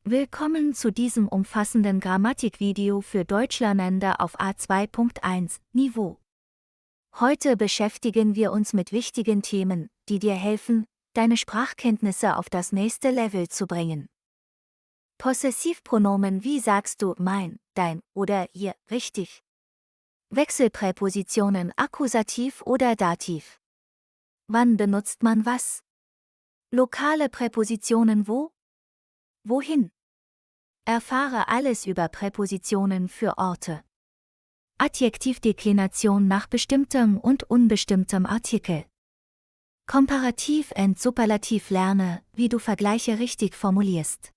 Willkommen zu diesem umfassenden Grammatikvideo für Deutschlernende auf A2.1 Niveau. Heute beschäftigen wir uns mit wichtigen Themen, die dir helfen, deine Sprachkenntnisse auf das nächste Level zu bringen. Possessivpronomen: Wie sagst du mein, dein oder ihr richtig? Wechselpräpositionen: Akkusativ oder Dativ. Wann benutzt man was? Lokale Präpositionen: wo? Wohin? Erfahre alles über Präpositionen für Orte. Adjektivdeklination nach bestimmtem und unbestimmtem Artikel. Komparativ und Superlativ: Lerne, wie du Vergleiche richtig formulierst.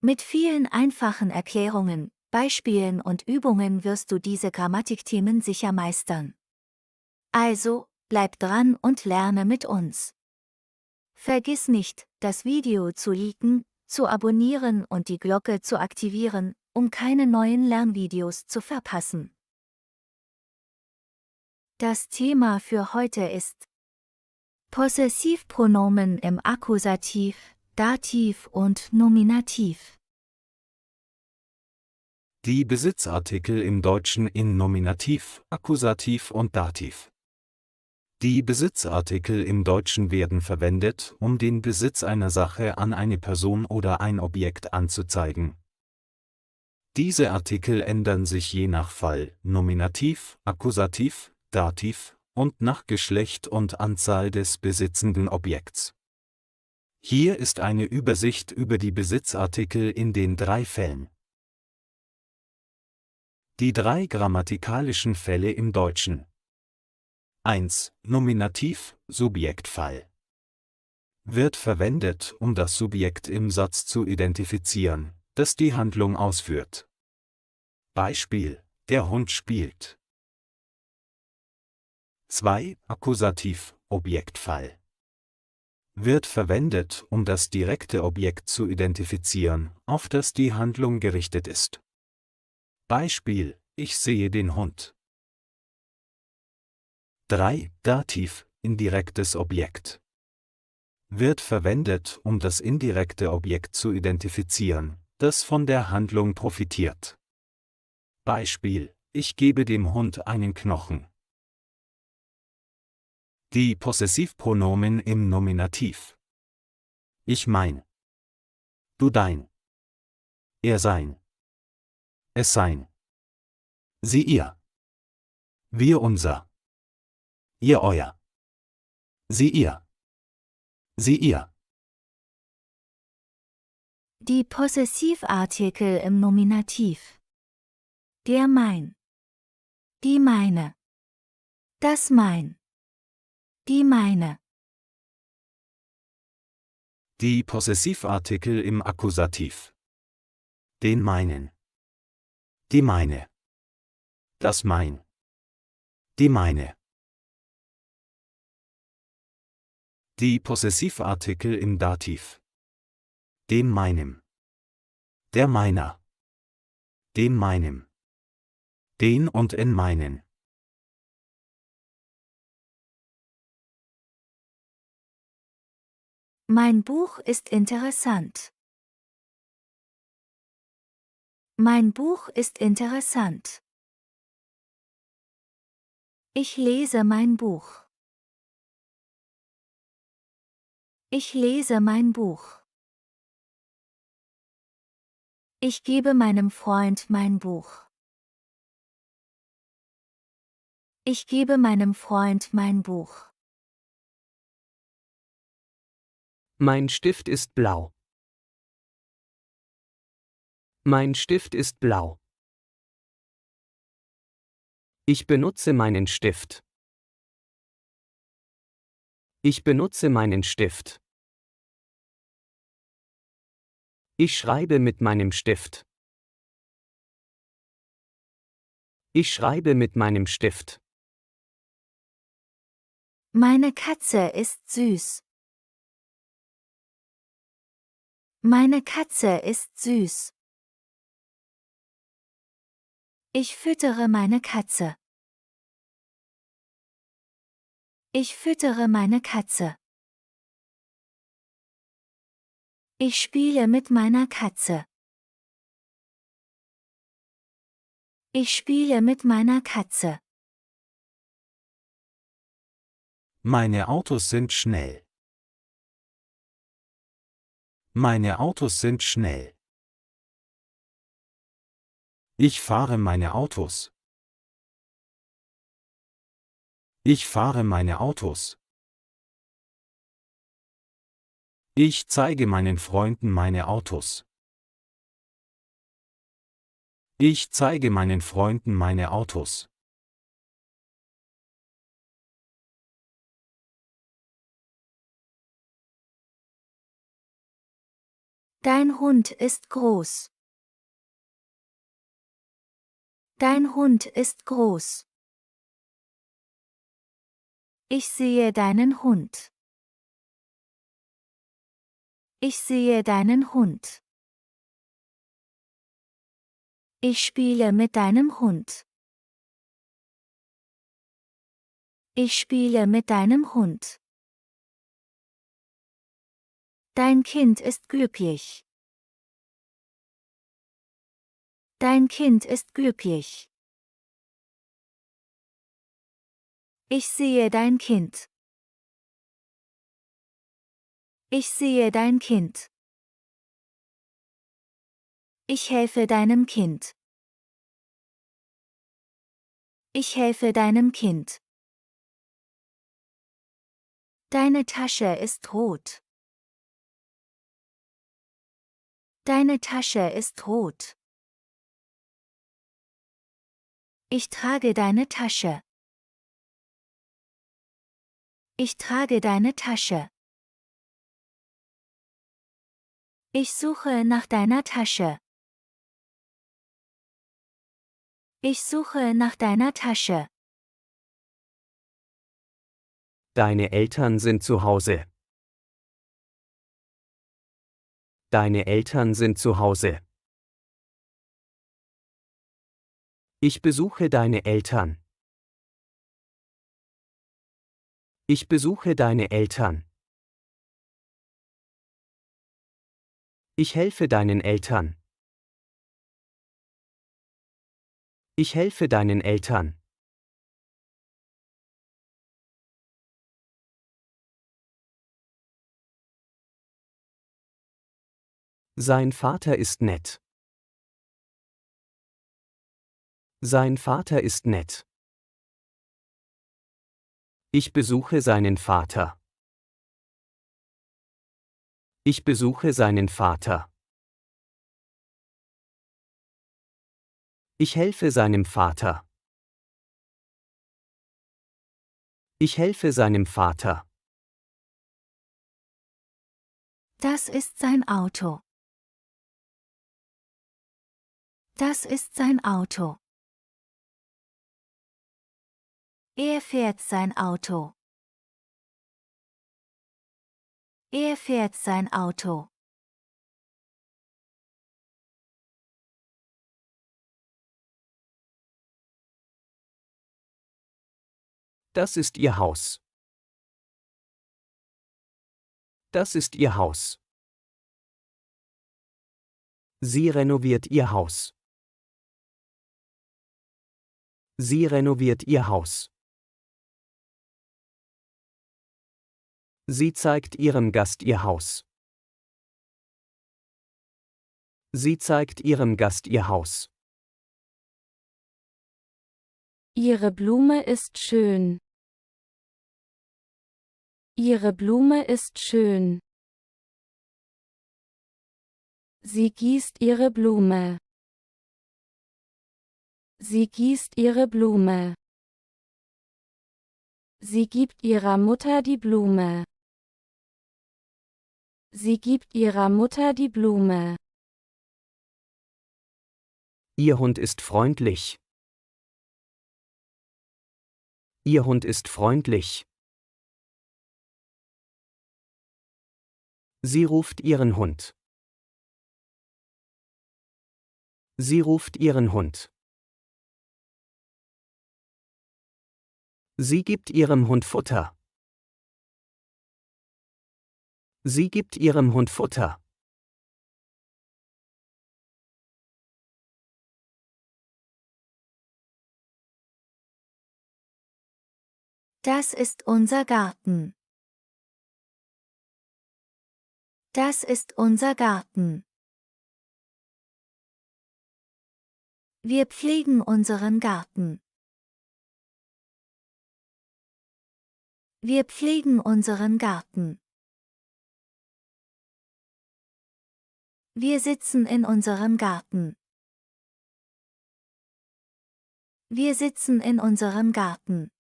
Mit vielen einfachen Erklärungen, Beispielen und Übungen wirst du diese Grammatikthemen sicher meistern. Also, bleib dran und lerne mit uns. Vergiss nicht, das Video zu liken, zu abonnieren und die Glocke zu aktivieren, um keine neuen Lernvideos zu verpassen. Das Thema für heute ist Possessivpronomen im Akkusativ, Dativ und Nominativ. Die Besitzartikel im Deutschen in Nominativ, Akkusativ und Dativ. Die Besitzartikel im Deutschen werden verwendet, um den Besitz einer Sache an eine Person oder ein Objekt anzuzeigen. Diese Artikel ändern sich je nach Fall, Nominativ, Akkusativ, Dativ, und nach Geschlecht und Anzahl des besitzenden Objekts. Hier ist eine Übersicht über die Besitzartikel in den 3 Fällen. Die 3 grammatikalischen Fälle im Deutschen. 1. Nominativ, Subjektfall. Wird verwendet, um das Subjekt im Satz zu identifizieren, das die Handlung ausführt. Beispiel: Der Hund spielt. 2. Akkusativ, Objektfall. Wird verwendet, um das direkte Objekt zu identifizieren, auf das die Handlung gerichtet ist. Beispiel: Ich sehe den Hund. 3. Dativ, indirektes Objekt. Wird verwendet, um das indirekte Objekt zu identifizieren, das von der Handlung profitiert. Beispiel: Ich gebe dem Hund einen Knochen. Die Possessivpronomen im Nominativ. Ich mein. Du dein. Er sein. Es sein. Sie ihr. Wir unser. Ihr euer. Sie ihr. Sie ihr. Die Possessivartikel im Nominativ. Der mein. Die meine. Das mein. Die meine. Die Possessivartikel im Akkusativ. Den meinen. Die meine. Das mein. Die meine. Die Possessivartikel im Dativ. Dem meinem. Der meiner. Dem meinem. Den und in meinen. Mein Buch ist interessant. Mein Buch ist interessant. Ich lese mein Buch. Ich lese mein Buch. Ich gebe meinem Freund mein Buch. Ich gebe meinem Freund mein Buch. Mein Stift ist blau. Mein Stift ist blau. Ich benutze meinen Stift. Ich benutze meinen Stift. Ich schreibe mit meinem Stift. Ich schreibe mit meinem Stift. Meine Katze ist süß. Meine Katze ist süß. Ich füttere meine Katze. Ich füttere meine Katze. Ich spiele mit meiner Katze. Ich spiele mit meiner Katze. Meine Autos sind schnell. Meine Autos sind schnell. Ich fahre meine Autos. Ich fahre meine Autos. Ich zeige meinen Freunden meine Autos. Ich zeige meinen Freunden meine Autos. Dein Hund ist groß. Dein Hund ist groß. Ich sehe deinen Hund. Ich sehe deinen Hund. Ich spiele mit deinem Hund. Ich spiele mit deinem Hund. Dein Kind ist glücklich. Dein Kind ist glücklich. Ich sehe dein Kind. Ich sehe dein Kind. Ich helfe deinem Kind. Ich helfe deinem Kind. Deine Tasche ist rot. Deine Tasche ist rot. Ich trage deine Tasche. Ich trage deine Tasche. Ich suche nach deiner Tasche. Ich suche nach deiner Tasche. Deine Eltern sind zu Hause. Deine Eltern sind zu Hause. Ich besuche deine Eltern. Ich besuche deine Eltern. Ich helfe deinen Eltern. Ich helfe deinen Eltern. Sein Vater ist nett. Sein Vater ist nett. Ich besuche seinen Vater. Ich besuche seinen Vater. Ich helfe seinem Vater. Ich helfe seinem Vater. Das ist sein Auto. Das ist sein Auto. Er fährt sein Auto. Er fährt sein Auto. Das ist ihr Haus. Das ist ihr Haus. Sie renoviert ihr Haus. Sie renoviert ihr Haus. Sie zeigt ihrem Gast ihr Haus. Sie zeigt ihrem Gast ihr Haus. Ihre Blume ist schön. Ihre Blume ist schön. Sie gießt ihre Blume. Sie gießt ihre Blume. Sie gibt ihrer Mutter die Blume. Sie gibt ihrer Mutter die Blume. Ihr Hund ist freundlich. Ihr Hund ist freundlich. Sie ruft ihren Hund. Sie ruft ihren Hund. Sie gibt ihrem Hund Futter. Sie gibt ihrem Hund Futter. Das ist unser Garten. Das ist unser Garten. Wir pflegen unseren Garten. Wir pflegen unseren Garten. Wir sitzen in unserem Garten. Wir sitzen in unserem Garten.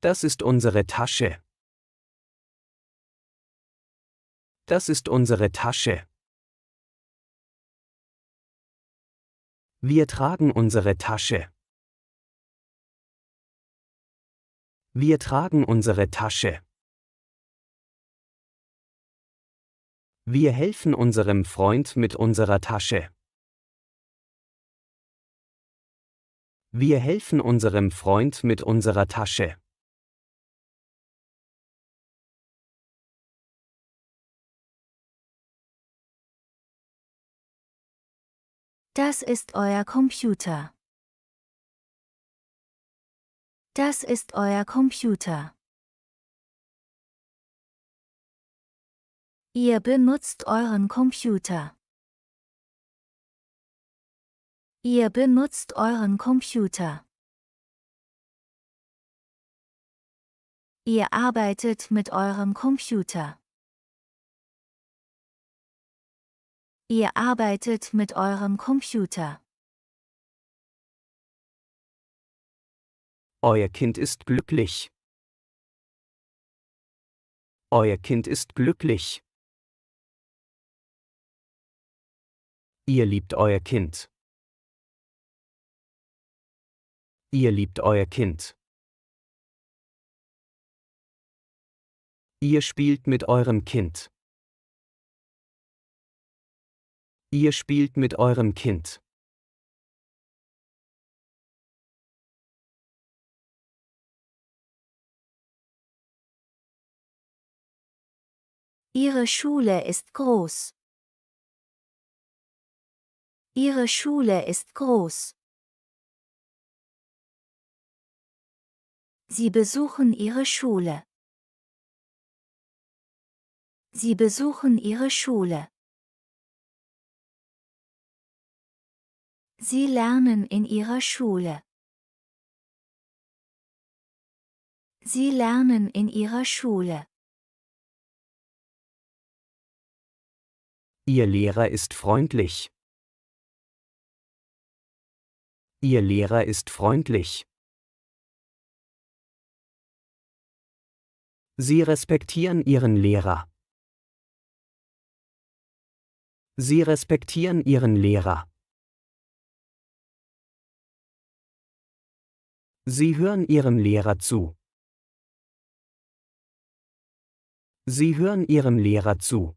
Das ist unsere Tasche. Das ist unsere Tasche. Wir tragen unsere Tasche. Wir tragen unsere Tasche. Wir helfen unserem Freund mit unserer Tasche. Wir helfen unserem Freund mit unserer Tasche. Das ist euer Computer. Das ist euer Computer. Ihr benutzt euren Computer. Ihr benutzt euren Computer. Ihr arbeitet mit eurem Computer. Ihr arbeitet mit eurem Computer. Euer Kind ist glücklich. Euer Kind ist glücklich. Ihr liebt euer Kind. Ihr liebt euer Kind. Ihr spielt mit eurem Kind. Ihr spielt mit eurem Kind. Ihre Schule ist groß. Ihre Schule ist groß. Sie besuchen ihre Schule. Sie besuchen ihre Schule. Sie lernen in ihrer Schule. Sie lernen in ihrer Schule. Ihr Lehrer ist freundlich. Ihr Lehrer ist freundlich. Sie respektieren Ihren Lehrer. Sie respektieren Ihren Lehrer. Sie hören Ihrem Lehrer zu. Sie hören Ihrem Lehrer zu.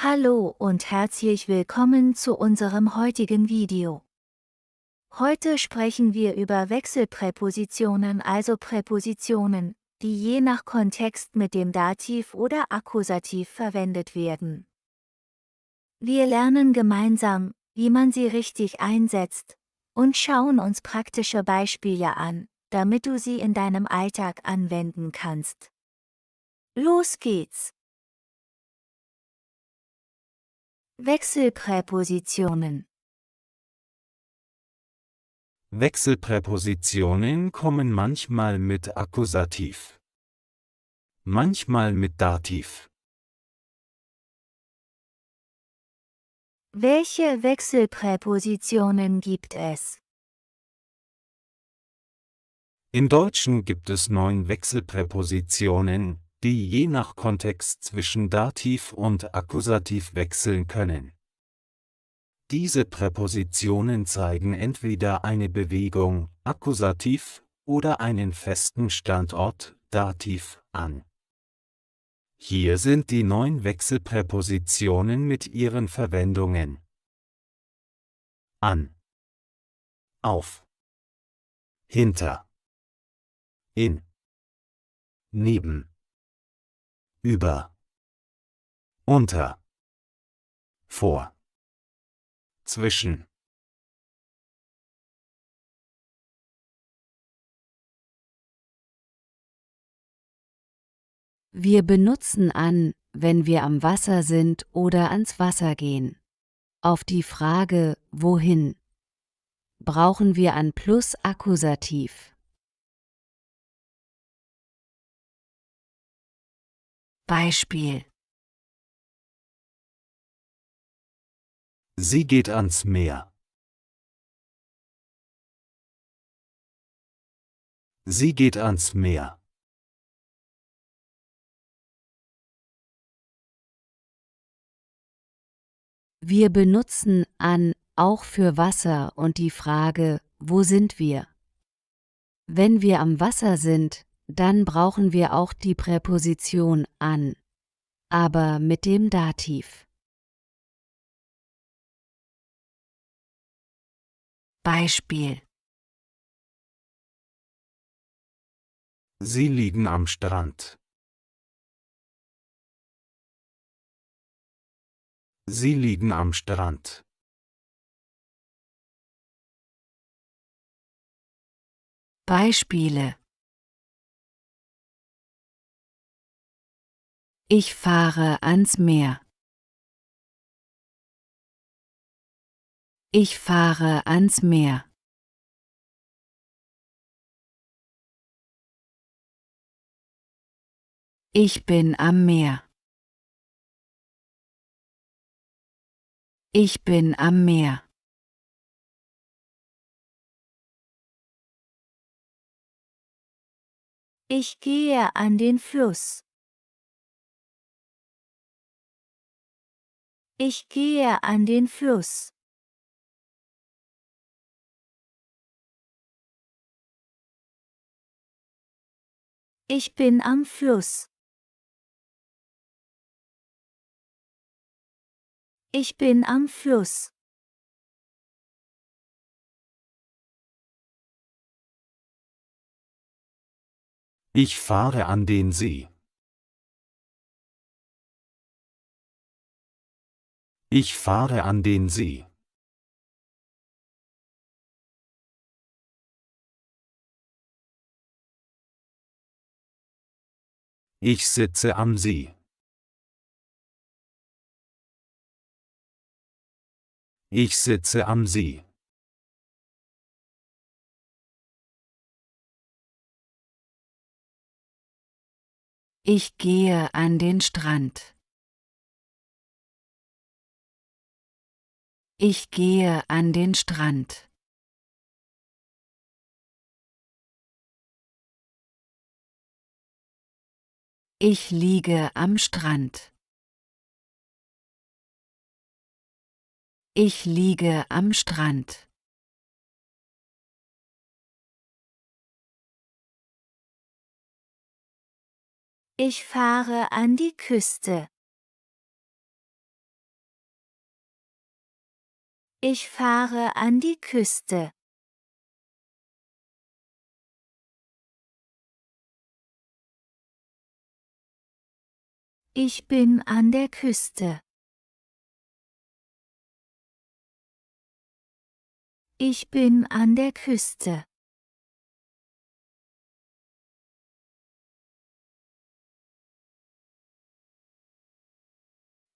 Hallo und herzlich willkommen zu unserem heutigen Video. Heute sprechen wir über Wechselpräpositionen, also Präpositionen, die je nach Kontext mit dem Dativ oder Akkusativ verwendet werden. Wir lernen gemeinsam, wie man sie richtig einsetzt, und schauen uns praktische Beispiele an, damit du sie in deinem Alltag anwenden kannst. Los geht's! Wechselpräpositionen. Wechselpräpositionen kommen manchmal mit Akkusativ, manchmal mit Dativ. Welche Wechselpräpositionen gibt es? Im Deutschen gibt es 9 Wechselpräpositionen, die je nach Kontext zwischen Dativ und Akkusativ wechseln können. Diese Präpositionen zeigen entweder eine Bewegung, Akkusativ, oder einen festen Standort, Dativ, an. Hier sind die 9 Wechselpräpositionen mit ihren Verwendungen: an, auf, hinter, in, neben, über, unter, vor, zwischen. Wir benutzen an, wenn wir am Wasser sind oder ans Wasser gehen. Auf die Frage, wohin, brauchen wir an plus Akkusativ. Beispiel: Sie geht ans Meer. Sie geht ans Meer. Wir benutzen an auch für Wasser und die Frage, wo sind wir? Wenn wir am Wasser sind, dann brauchen wir auch die Präposition an, aber mit dem Dativ. Beispiel: Sie liegen am Strand. Sie liegen am Strand. Beispiele: Ich fahre ans Meer. Ich fahre ans Meer. Ich bin am Meer. Ich bin am Meer. Ich gehe an den Fluss. Ich gehe an den Fluss. Ich bin am Fluss. Ich bin am Fluss. Ich fahre an den See. Ich fahre an den See. Ich sitze am See. Ich sitze am See. Ich gehe an den Strand. Ich gehe an den Strand. Ich liege am Strand. Ich liege am Strand. Ich fahre an die Küste. Ich fahre an die Küste. Ich bin an der Küste. Ich bin an der Küste.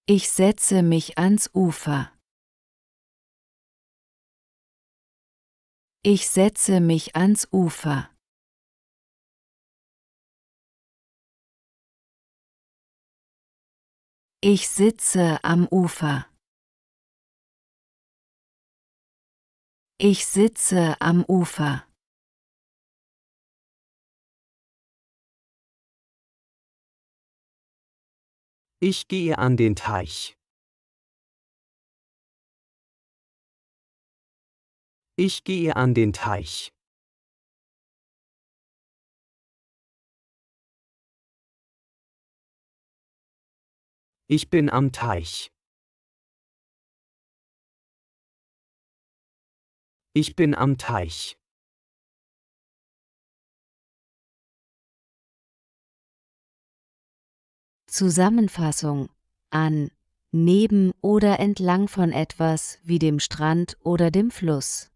Ich setze mich ans Ufer. Ich setze mich ans Ufer. Ich sitze am Ufer. Ich sitze am Ufer. Ich gehe an den Teich. Ich gehe an den Teich. Ich bin am Teich. Ich bin am Teich. Zusammenfassung: an, neben oder entlang von etwas wie dem Strand oder dem Fluss.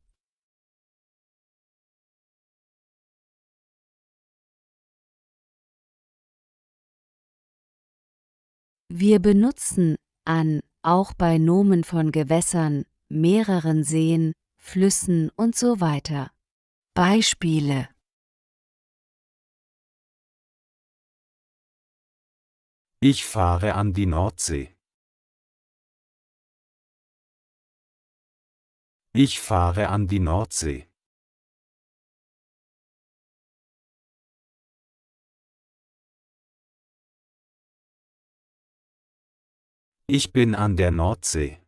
Wir benutzen an auch bei Nomen von Gewässern, mehreren Seen, Flüssen und so weiter. Beispiele: Ich fahre an die Nordsee. Ich fahre an die Nordsee. Ich bin an der Nordsee.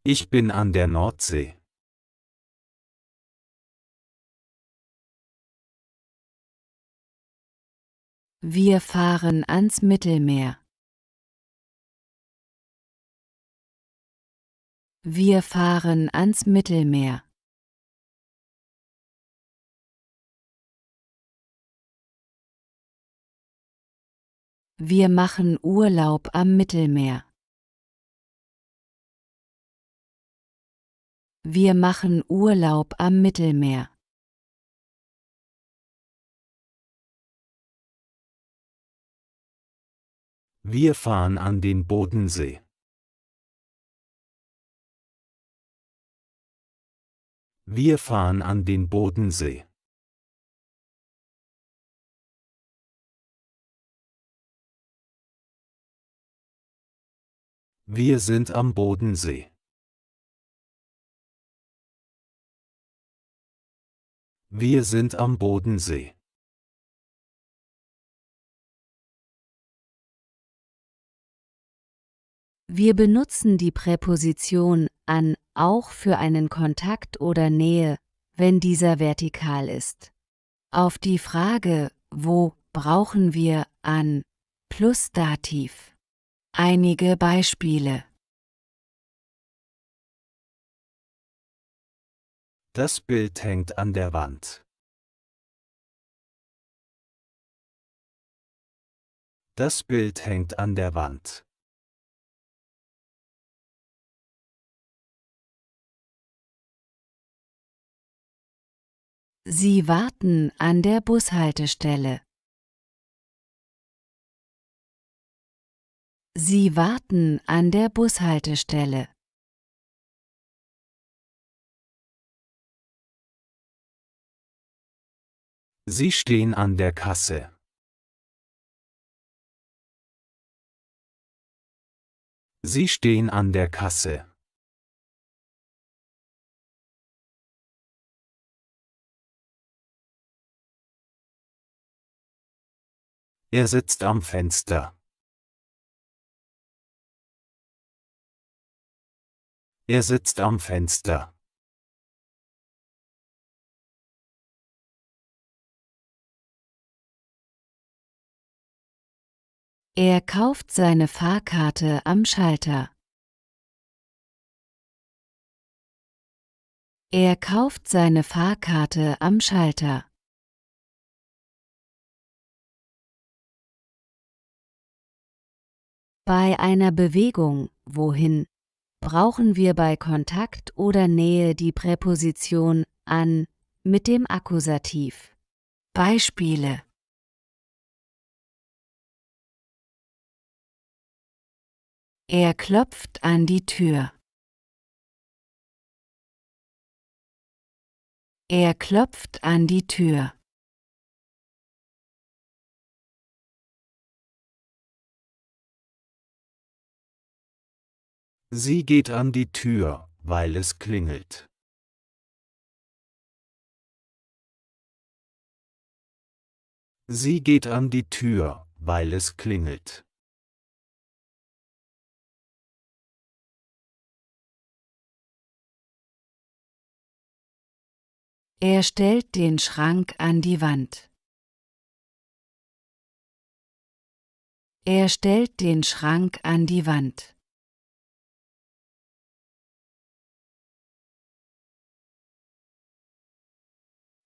Ich bin an der Nordsee. Wir fahren ans Mittelmeer. Wir fahren ans Mittelmeer. Wir machen Urlaub am Mittelmeer. Wir machen Urlaub am Mittelmeer. Wir fahren an den Bodensee. Wir fahren an den Bodensee. Wir sind am Bodensee. Wir sind am Bodensee. Wir benutzen die Präposition an auch für einen Kontakt oder Nähe, wenn dieser vertikal ist. Auf die Frage, wo, brauchen wir an plus Dativ. Einige Beispiele: Das Bild hängt an der Wand. Das Bild hängt an der Wand. Sie warten an der Bushaltestelle. Sie warten an der Bushaltestelle. Sie stehen an der Kasse. Sie stehen an der Kasse. Er sitzt am Fenster. Er sitzt am Fenster. Er kauft seine Fahrkarte am Schalter. Er kauft seine Fahrkarte am Schalter. Bei einer Bewegung, wohin, brauchen wir bei Kontakt oder Nähe die Präposition an mit dem Akkusativ. Beispiele: Er klopft an die Tür. Er klopft an die Tür. Sie geht an die Tür, weil es klingelt. Sie geht an die Tür, weil es klingelt. Er stellt den Schrank an die Wand. Er stellt den Schrank an die Wand.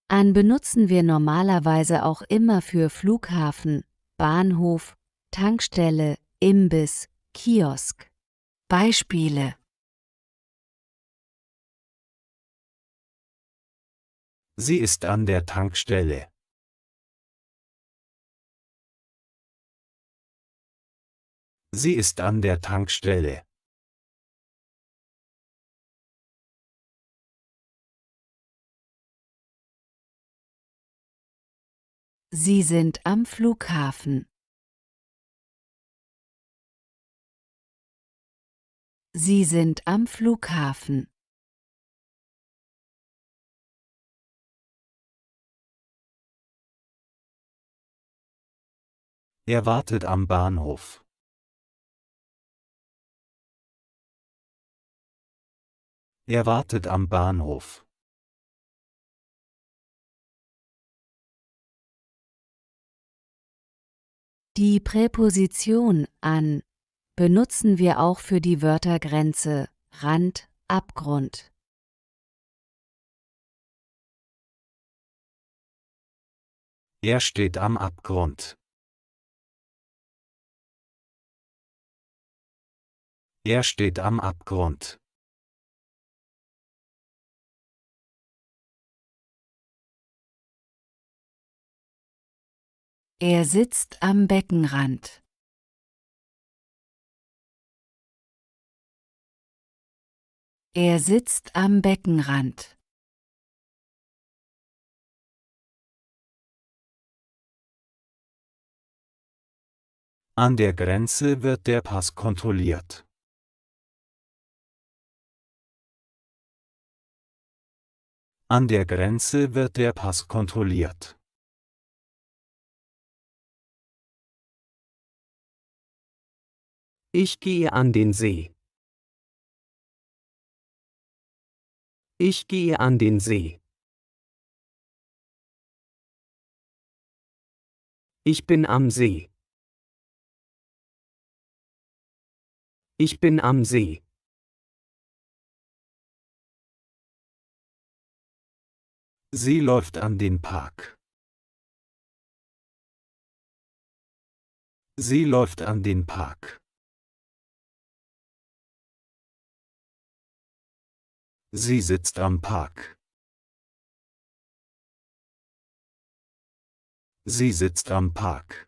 An benutzen wir normalerweise auch immer für Flughafen, Bahnhof, Tankstelle, Imbiss, Kiosk. Beispiele: Sie ist an der Tankstelle. Sie ist an der Tankstelle. Sie sind am Flughafen. Sie sind am Flughafen. Er wartet am Bahnhof. Er wartet am Bahnhof. Die Präposition an benutzen wir auch für die Wörter Grenze, Rand, Abgrund. Er steht am Abgrund. Er steht am Abgrund. Er sitzt am Beckenrand. Er sitzt am Beckenrand. An der Grenze wird der Pass kontrolliert. An der Grenze wird der Pass kontrolliert. Ich gehe an den See. Ich gehe an den See. Ich bin am See. Ich bin am See. Sie läuft an den Park. Sie läuft an den Park. Sie sitzt am Park. Sie sitzt am Park.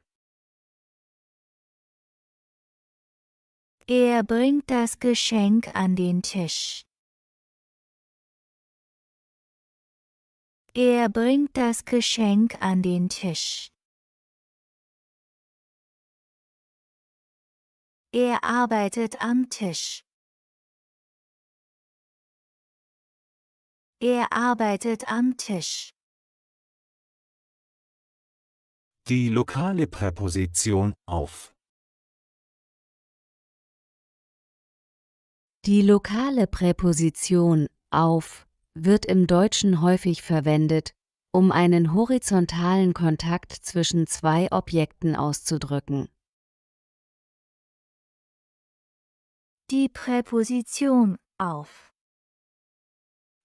Er bringt das Geschenk an den Tisch. Er bringt das Geschenk an den Tisch. Er arbeitet am Tisch. Er arbeitet am Tisch. Die lokale Präposition auf. Die lokale Präposition auf wird im Deutschen häufig verwendet, um einen horizontalen Kontakt zwischen zwei Objekten auszudrücken. Die Präposition auf.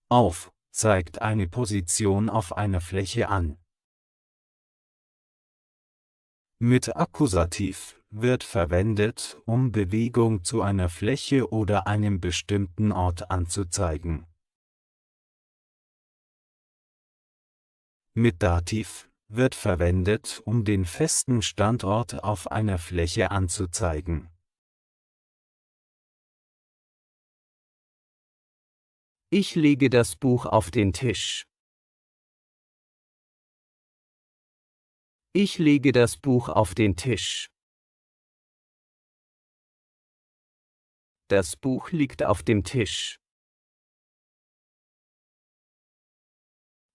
Auf zeigt eine Position auf einer Fläche an. Mit Akkusativ wird verwendet, um Bewegung zu einer Fläche oder einem bestimmten Ort anzuzeigen. Mit Dativ wird verwendet, um den festen Standort auf einer Fläche anzuzeigen. Ich lege das Buch auf den Tisch. Ich lege das Buch auf den Tisch. Das Buch liegt auf dem Tisch.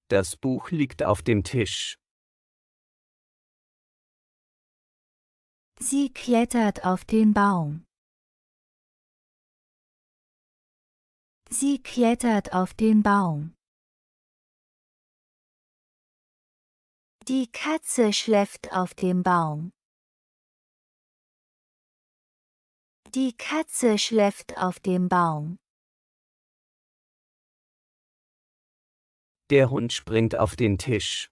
Das Buch liegt auf dem Tisch. Sie klettert auf den Baum. Sie klettert auf den Baum. Die Katze schläft auf dem Baum. Die Katze schläft auf dem Baum. Der Hund springt auf den Tisch.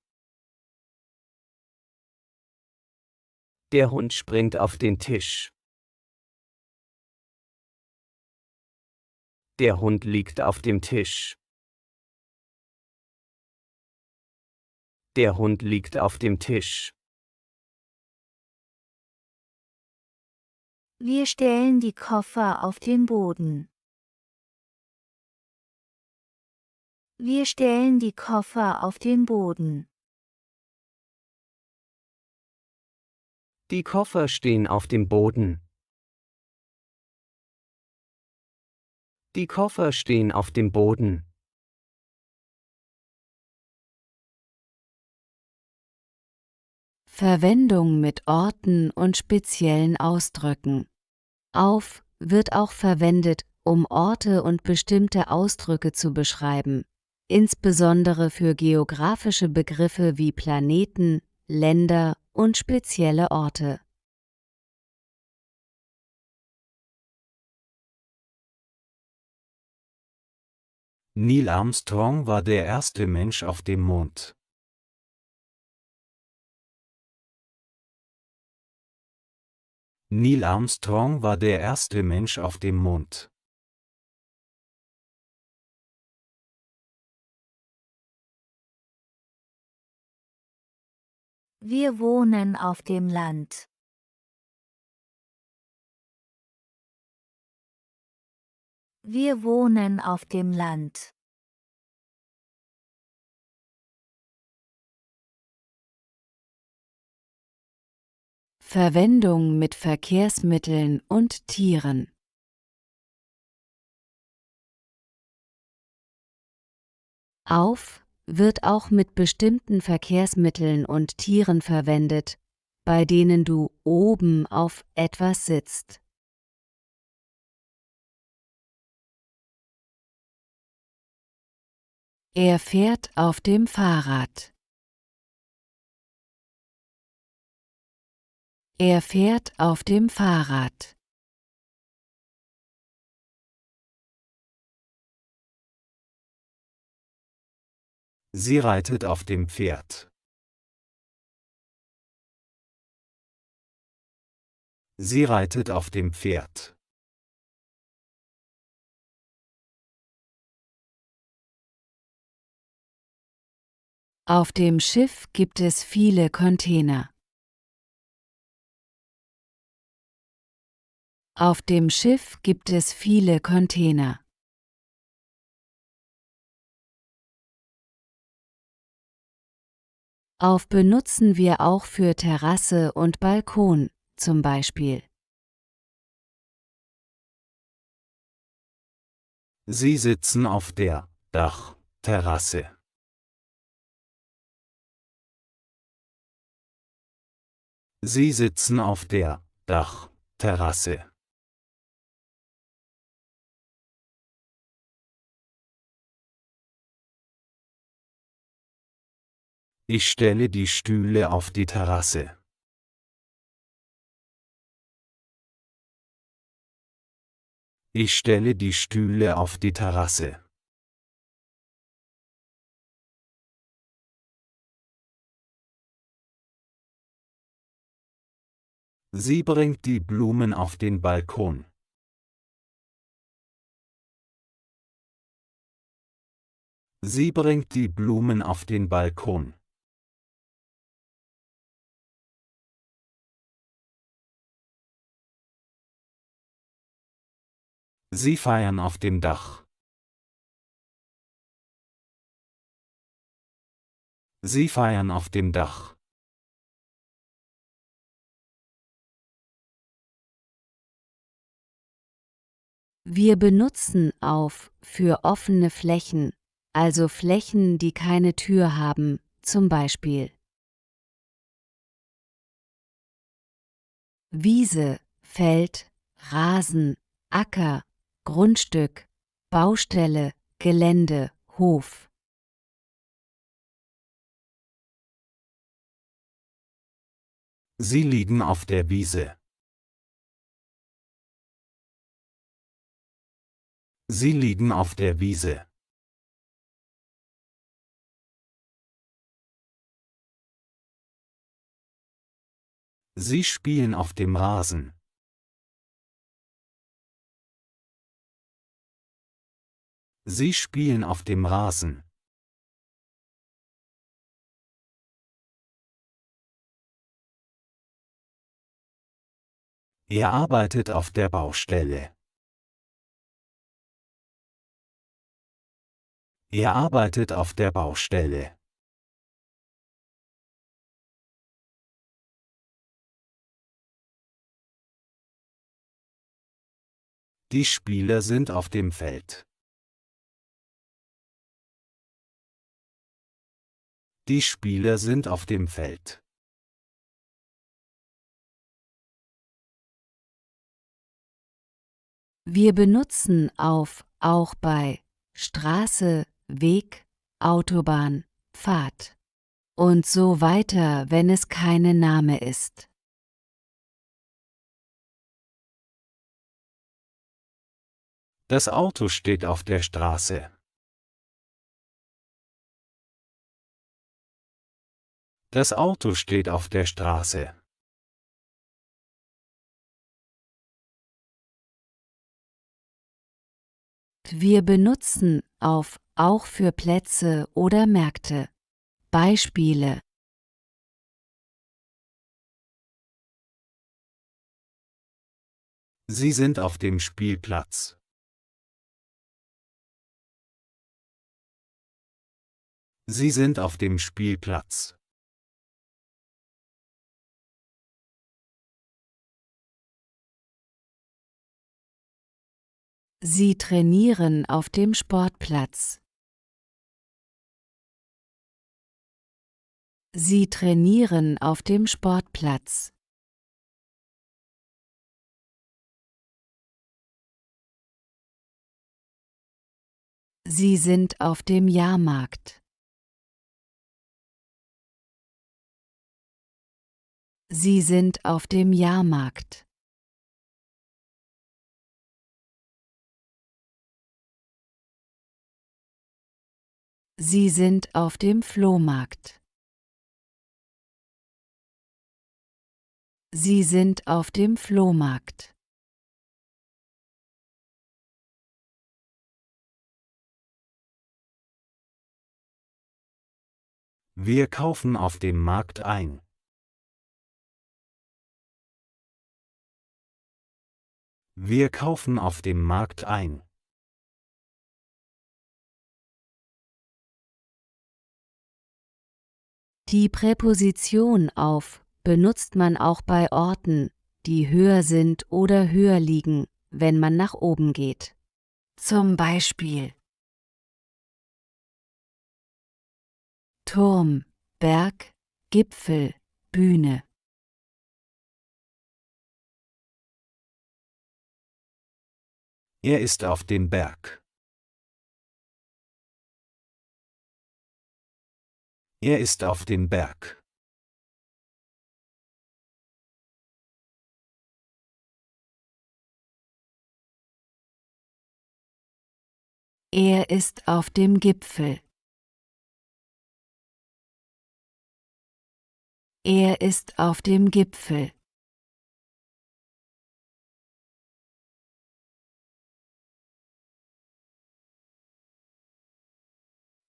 Der Hund springt auf den Tisch. Der Hund liegt auf dem Tisch. Der Hund liegt auf dem Tisch. Wir stellen die Koffer auf den Boden. Wir stellen die Koffer auf den Boden. Die Koffer stehen auf dem Boden. Die Koffer stehen auf dem Boden. Verwendung mit Orten und speziellen Ausdrücken. Auf wird auch verwendet, um Orte und bestimmte Ausdrücke zu beschreiben, insbesondere für geografische Begriffe wie Planeten, Länder und spezielle Orte. Neil Armstrong war der erste Mensch auf dem Mond. Neil Armstrong war der erste Mensch auf dem Mond. Wir wohnen auf dem Land. Wir wohnen auf dem Land. Verwendung mit Verkehrsmitteln und Tieren. Auf wird auch mit bestimmten Verkehrsmitteln und Tieren verwendet, bei denen du oben auf etwas sitzt. Er fährt auf dem Fahrrad. Er fährt auf dem Fahrrad. Sie reitet auf dem Pferd. Sie reitet auf dem Pferd. Auf dem Schiff gibt es viele Container. Auf dem Schiff gibt es viele Container. Auf benutzen wir auch für Terrasse und Balkon, zum Beispiel. Sie sitzen auf der Dachterrasse. Sie sitzen auf der Dachterrasse. Ich stelle die Stühle auf die Terrasse. Ich stelle die Stühle auf die Terrasse. Sie bringt die Blumen auf den Balkon. Sie bringt die Blumen auf den Balkon. Sie feiern auf dem Dach. Sie feiern auf dem Dach. Wir benutzen auf für offene Flächen, also Flächen, die keine Tür haben, zum Beispiel Wiese, Feld, Rasen, Acker, Grundstück, Baustelle, Gelände, Hof. Sie liegen auf der Wiese. Sie liegen auf der Wiese. Sie spielen auf dem Rasen. Sie spielen auf dem Rasen. Er arbeitet auf der Baustelle. Er arbeitet auf der Baustelle. Die Spieler sind auf dem Feld. Die Spieler sind auf dem Feld. Wir benutzen auf auch bei Straße, Weg, Autobahn, Pfad und so weiter, wenn es keine Name ist. Das Auto steht auf der Straße. Das Auto steht auf der Straße. Wir benutzen auf auch für Plätze oder Märkte. Beispiele: Sie sind auf dem Spielplatz. Sie sind auf dem Spielplatz. Sie trainieren auf dem Sportplatz. Sie trainieren auf dem Sportplatz. Sie sind auf dem Jahrmarkt. Sie sind auf dem Jahrmarkt. Sie sind auf dem Flohmarkt. Sie sind auf dem Flohmarkt. Wir kaufen auf dem Markt ein. Wir kaufen auf dem Markt ein. Die Präposition auf benutzt man auch bei Orten, die höher sind oder höher liegen, wenn man nach oben geht. Zum Beispiel Turm, Berg, Gipfel, Bühne. Er ist auf dem Berg. Er ist auf dem Berg. Er ist auf dem Gipfel. Er ist auf dem Gipfel.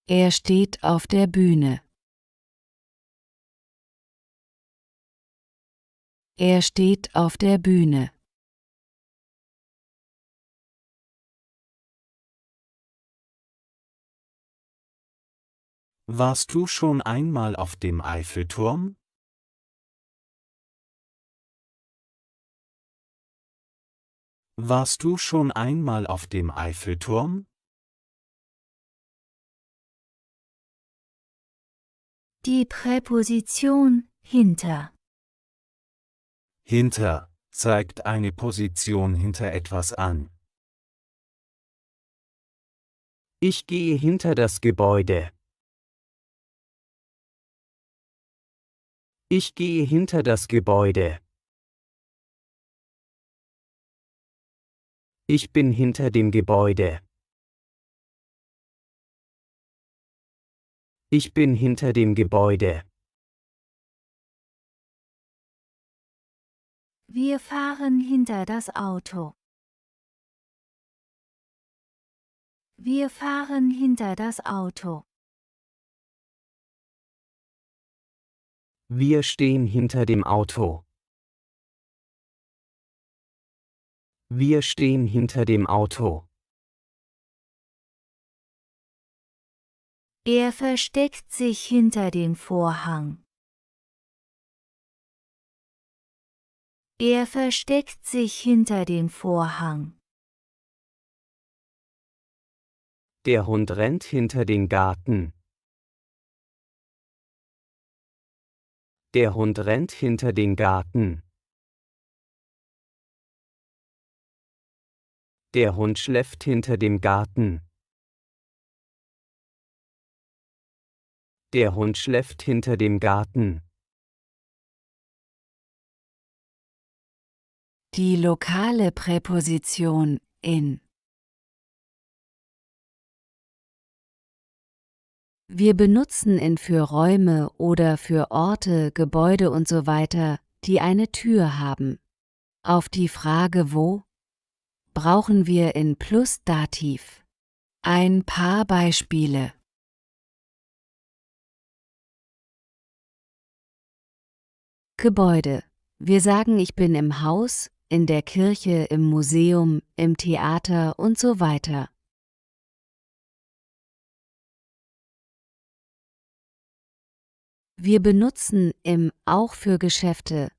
Er steht auf der Bühne. Er steht auf der Bühne. Warst du schon einmal auf dem Eiffelturm? Warst du schon einmal auf dem Eiffelturm? Die Präposition hinter. Hinter zeigt eine Position hinter etwas an. Ich gehe hinter das Gebäude. Ich gehe hinter das Gebäude. Ich bin hinter dem Gebäude. Ich bin hinter dem Gebäude. Wir fahren hinter das Auto. Wir fahren hinter das Auto. Wir stehen hinter dem Auto. Wir stehen hinter dem Auto. Er versteckt sich hinter dem Vorhang. Er versteckt sich hinter dem Vorhang. Der Hund rennt hinter den Garten. Der Hund rennt hinter den Garten. Der Hund schläft hinter dem Garten. Der Hund schläft hinter dem Garten. Die lokale Präposition in. Wir benutzen in für Räume oder für Orte, Gebäude und so weiter, die eine Tür haben. Auf die Frage wo brauchen wir in plus Dativ. Ein paar Beispiele. Gebäude. Wir sagen, ich bin im Haus, in der Kirche, im Museum, im Theater und so weiter. Wir benutzen im auch für Geschäfte.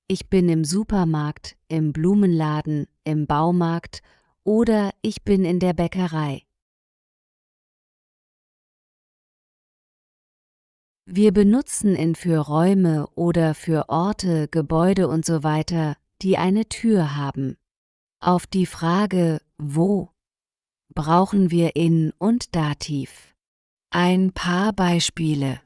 Ich bin im Supermarkt, im Blumenladen, im Baumarkt oder ich bin in der Bäckerei. Wir benutzen in für Räume oder für Orte, Gebäude und so weiter, die eine Tür haben. Auf die Frage wo brauchen wir in und Dativ. Ein paar Beispiele.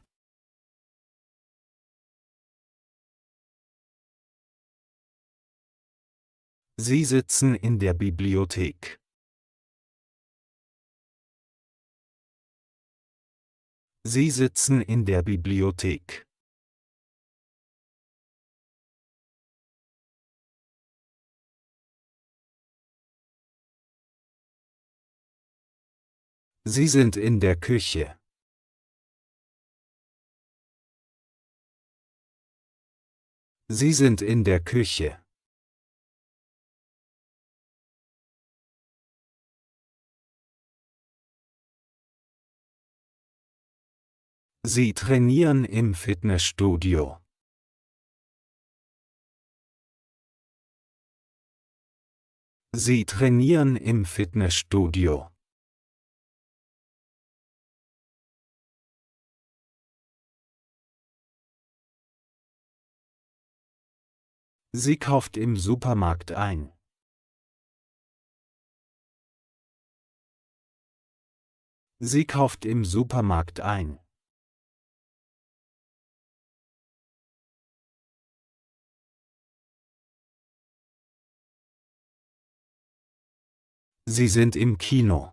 Sie sitzen in der Bibliothek. Sie sitzen in der Bibliothek. Sie sind in der Küche. Sie sind in der Küche. Sie trainieren im Fitnessstudio. Sie trainieren im Fitnessstudio. Sie kauft im Supermarkt ein. Sie kauft im Supermarkt ein. Sie sind im Kino.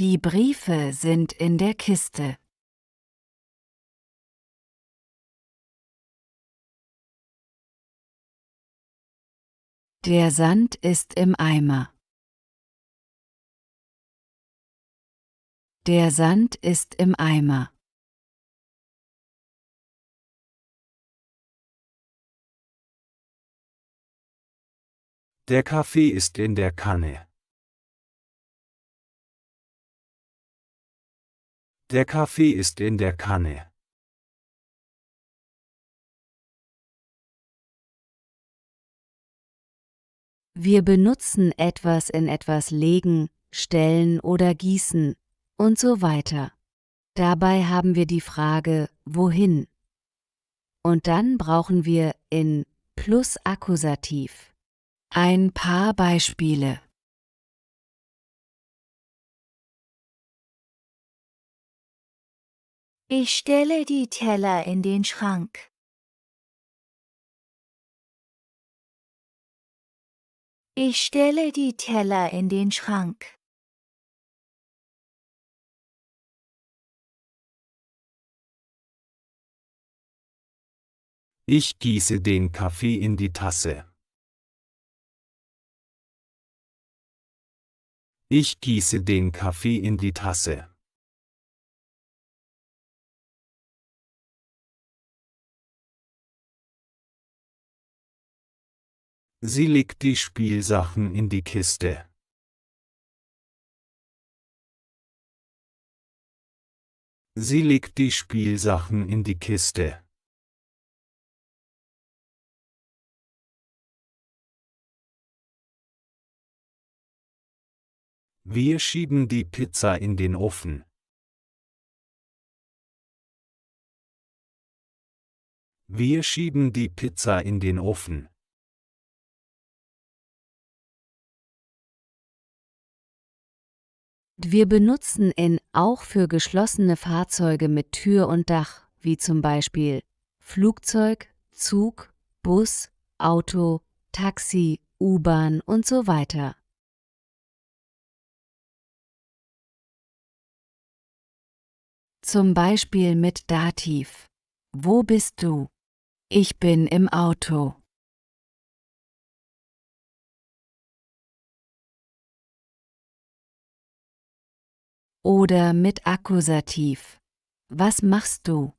Die Briefe sind in der Kiste. Der Sand ist im Eimer. Der Sand ist im Eimer. Der Kaffee ist in der Kanne. Der Kaffee ist in der Kanne. Wir benutzen etwas in etwas legen, stellen oder gießen und so weiter. Dabei haben wir die Frage, wohin? Und dann brauchen wir in plus Akkusativ. Ein paar Beispiele. Ich stelle die Teller in den Schrank. Ich stelle die Teller in den Schrank. Ich gieße den Kaffee in die Tasse. Ich gieße den Kaffee in die Tasse. Sie legt die Spielsachen in die Kiste. Sie legt die Spielsachen in die Kiste. Wir schieben die Pizza in den Ofen. Wir schieben die Pizza in den Ofen. Wir benutzen in auch für geschlossene Fahrzeuge mit Tür und Dach, wie zum Beispiel Flugzeug, Zug, Bus, Auto, Taxi, U-Bahn und so weiter. Zum Beispiel mit Dativ. Wo bist du? Ich bin im Auto. Oder mit Akkusativ. Was machst du?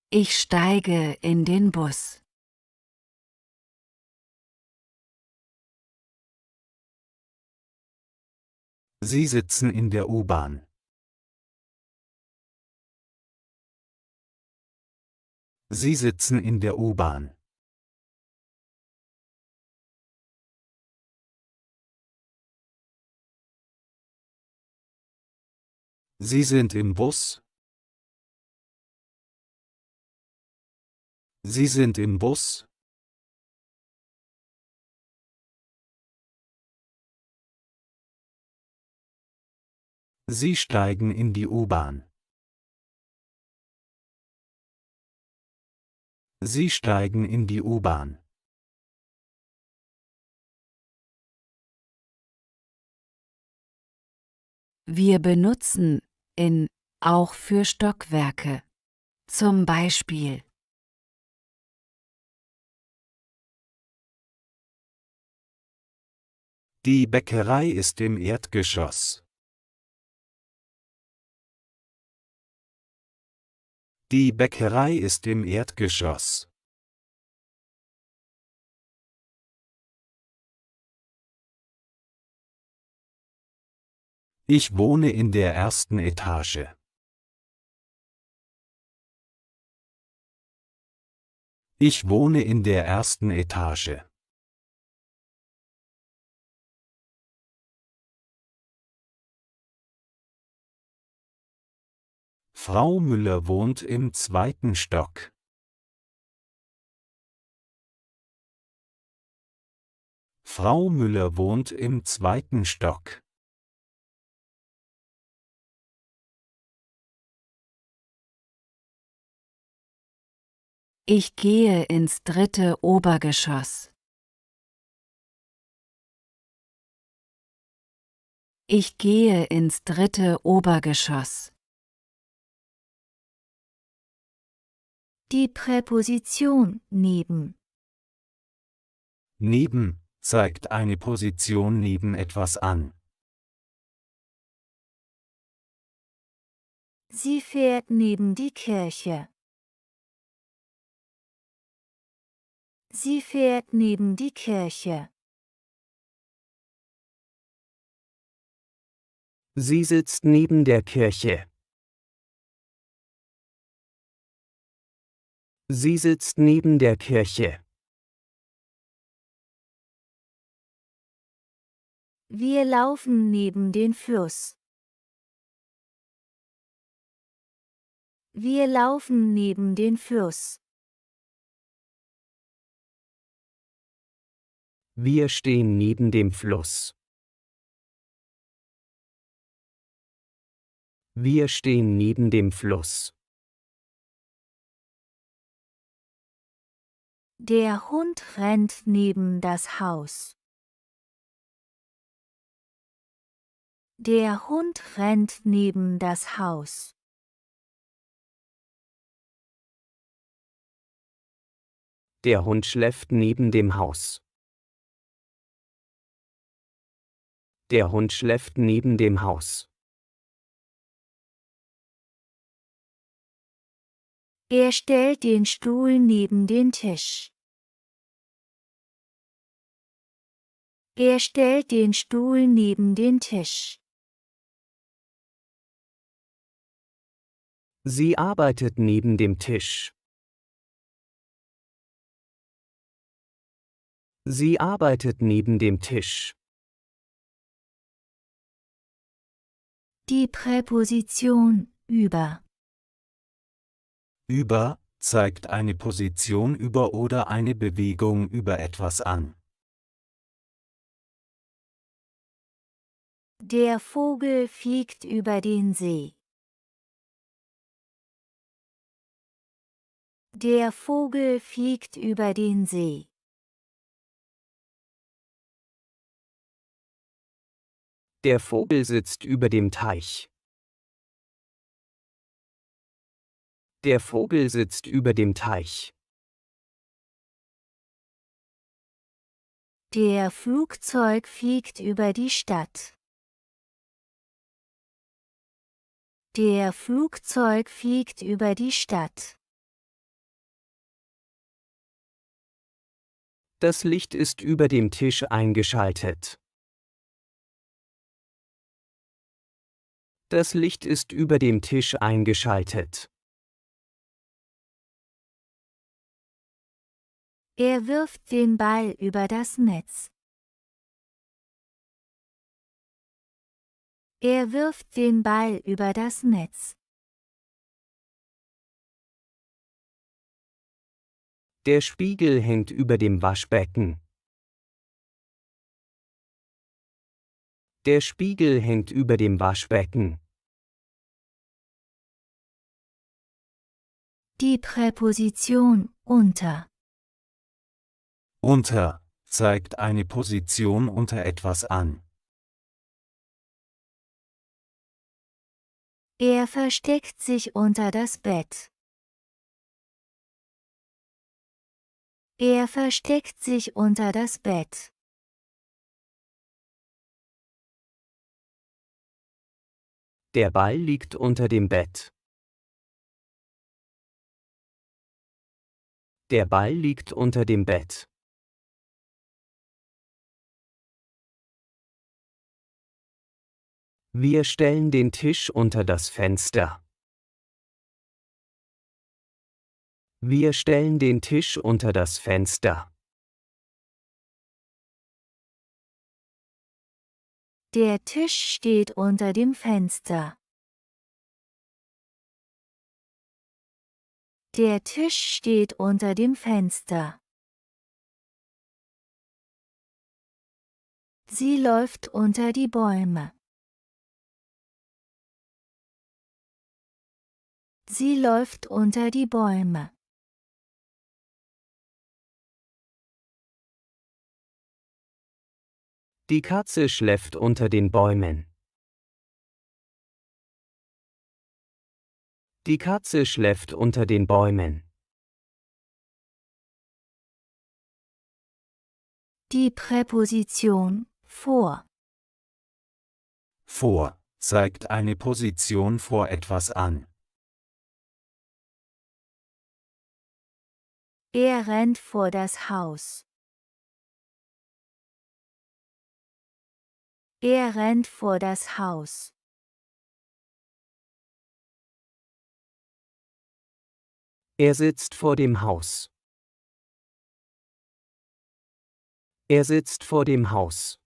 Ich steige in den Bus. Sie sitzen in der U-Bahn. Sie sitzen in der U-Bahn. Sie sind im Bus. Sie sind im Bus. Sie steigen in die U-Bahn. Sie steigen in die U-Bahn. Wir benutzen in auch für Stockwerke. Zum Beispiel Die Bäckerei ist im Erdgeschoss. Die Bäckerei ist im Erdgeschoss. Ich wohne in der ersten Etage. Ich wohne in der ersten Etage. Frau Müller wohnt im zweiten Stock. Frau Müller wohnt im zweiten Stock. ich gehe ins dritte Obergeschoss. Ich gehe ins 3. Obergeschoss. Die Präposition neben. Neben zeigt eine Position neben etwas an. Sie fährt neben die Kirche. Sie fährt neben die Kirche. Sie sitzt neben der Kirche. Sie sitzt neben der Kirche. Wir laufen neben den Fluss. Wir laufen neben den Fluss. Wir stehen neben dem Fluss. Wir stehen neben dem Fluss. Der Hund rennt neben das Haus. Der Hund rennt neben das Haus. Der Hund schläft neben dem Haus. Der Hund schläft neben dem Haus. Er stellt den Stuhl neben den Tisch. Er stellt den Stuhl neben den Tisch. Sie arbeitet neben dem Tisch. Sie arbeitet neben dem Tisch. Die Präposition über. Über zeigt eine Position über oder eine Bewegung über etwas an. Der Vogel fliegt über den See. Der Vogel fliegt über den See. Der Vogel sitzt über dem Teich. Der Vogel sitzt über dem Teich. Der Flugzeug fliegt über die Stadt. Der Flugzeug fliegt über die Stadt. Das Licht ist über dem Tisch eingeschaltet. Das Licht ist über dem Tisch eingeschaltet. Er wirft den Ball über das Netz. Er wirft den Ball über das Netz. Der Spiegel hängt über dem Waschbecken. Der Spiegel hängt über dem Waschbecken. Die Präposition unter. Unter zeigt eine Position unter etwas an. Er versteckt sich unter das Bett. Er versteckt sich unter das Bett. Der Ball liegt unter dem Bett. Der Ball liegt unter dem Bett. Wir stellen den Tisch unter das Fenster. Wir stellen den Tisch unter das Fenster. Der Tisch steht unter dem Fenster. Der Tisch steht unter dem Fenster. Sie läuft unter die Bäume. Sie läuft unter die Bäume. Die Katze schläft unter den Bäumen. Die Katze schläft unter den Bäumen. Die Präposition vor. Vor zeigt eine Position vor etwas an. Er rennt vor das Haus. Er rennt vor das Haus. Er sitzt vor dem Haus. Er sitzt vor dem Haus.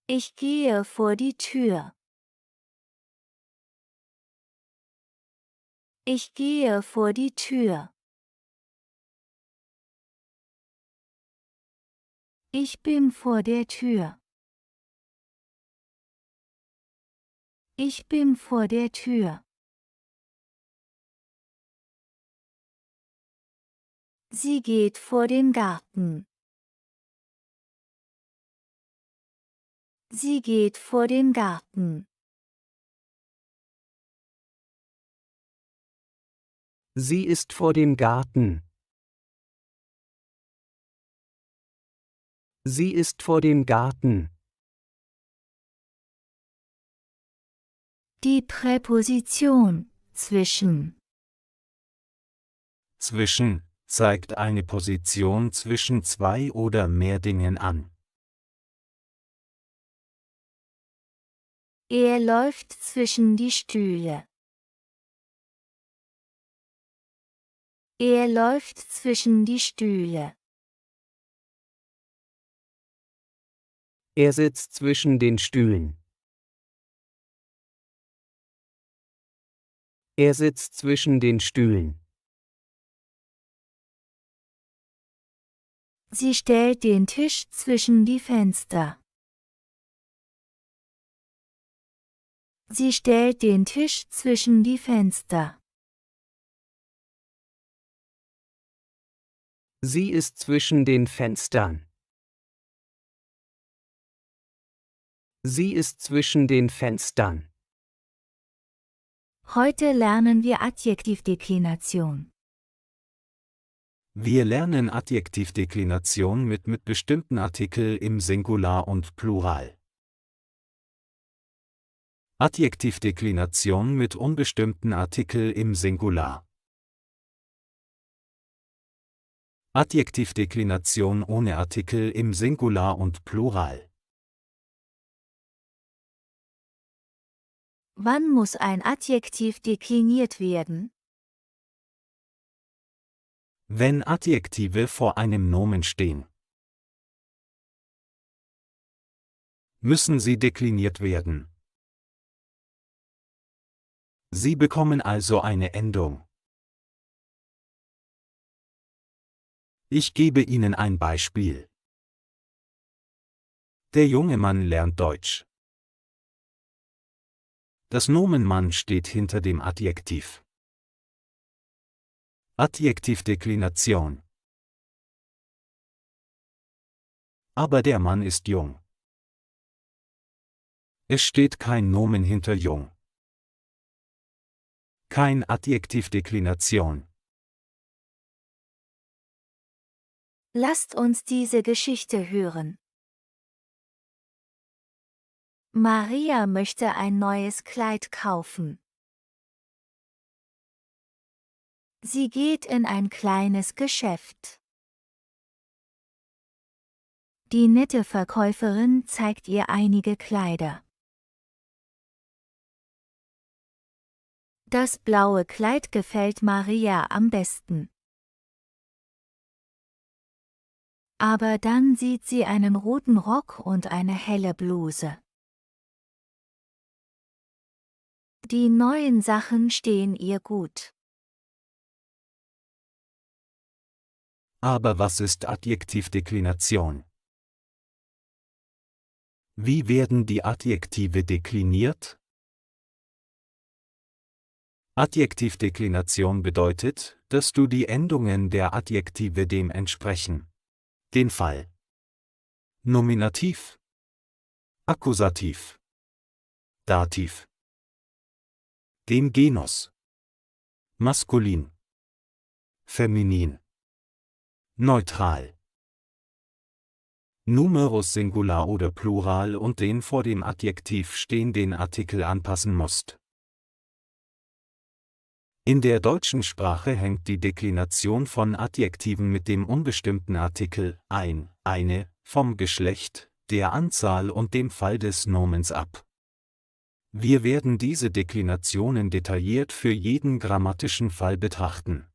Ich gehe vor die Tür. Ich gehe vor die Tür. Ich bin vor der Tür. Ich bin vor der Tür. Sie geht vor den Garten. Sie geht vor den Garten. Sie ist vor dem Garten. Sie ist vor dem Garten. Die Präposition zwischen. Zwischen zeigt eine Position zwischen zwei oder mehr Dingen an. Er läuft zwischen die Stühle. Er läuft zwischen die Stühle. Er sitzt zwischen den Stühlen. Er sitzt zwischen den Stühlen. Sie stellt den Tisch zwischen die Fenster. Sie stellt den Tisch zwischen die Fenster. Sie ist zwischen den Fenstern. Sie ist zwischen den Fenstern. Heute lernen wir Adjektivdeklination. Wir lernen Adjektivdeklination mit bestimmten Artikel im Singular und Plural. Adjektivdeklination mit unbestimmten Artikel im Singular. Adjektivdeklination ohne Artikel im Singular und Plural. Wann muss ein Adjektiv dekliniert werden? Wenn Adjektive vor einem Nomen stehen, müssen sie dekliniert werden. Sie bekommen also eine Endung. Ich gebe Ihnen ein Beispiel. Der junge Mann lernt Deutsch. Das Nomen Mann steht hinter dem Adjektiv. Adjektivdeklination. Aber der Mann ist jung. Es steht kein Nomen hinter jung. Kein Adjektivdeklination. Lasst uns diese Geschichte hören. Maria möchte ein neues Kleid kaufen. Sie geht in ein kleines Geschäft. Die nette Verkäuferin zeigt ihr einige Kleider. Das blaue Kleid gefällt Maria am besten. Aber dann sieht sie einen roten Rock und eine helle Bluse. Die neuen Sachen stehen ihr gut. Aber was ist Adjektivdeklination? Wie werden die Adjektive dekliniert? Adjektivdeklination bedeutet, dass du die Endungen der Adjektive dem entsprechen. Den Fall. Nominativ. Akkusativ. Dativ. Dem Genus. Maskulin. Feminin. Neutral. Numerus Singular oder Plural und den vor dem Adjektiv stehenden Artikel anpassen musst. In der deutschen Sprache hängt die Deklination von Adjektiven mit dem unbestimmten Artikel ein, eine, vom Geschlecht, der Anzahl und dem Fall des Nomens ab. Wir werden diese Deklinationen detailliert für jeden grammatischen Fall betrachten.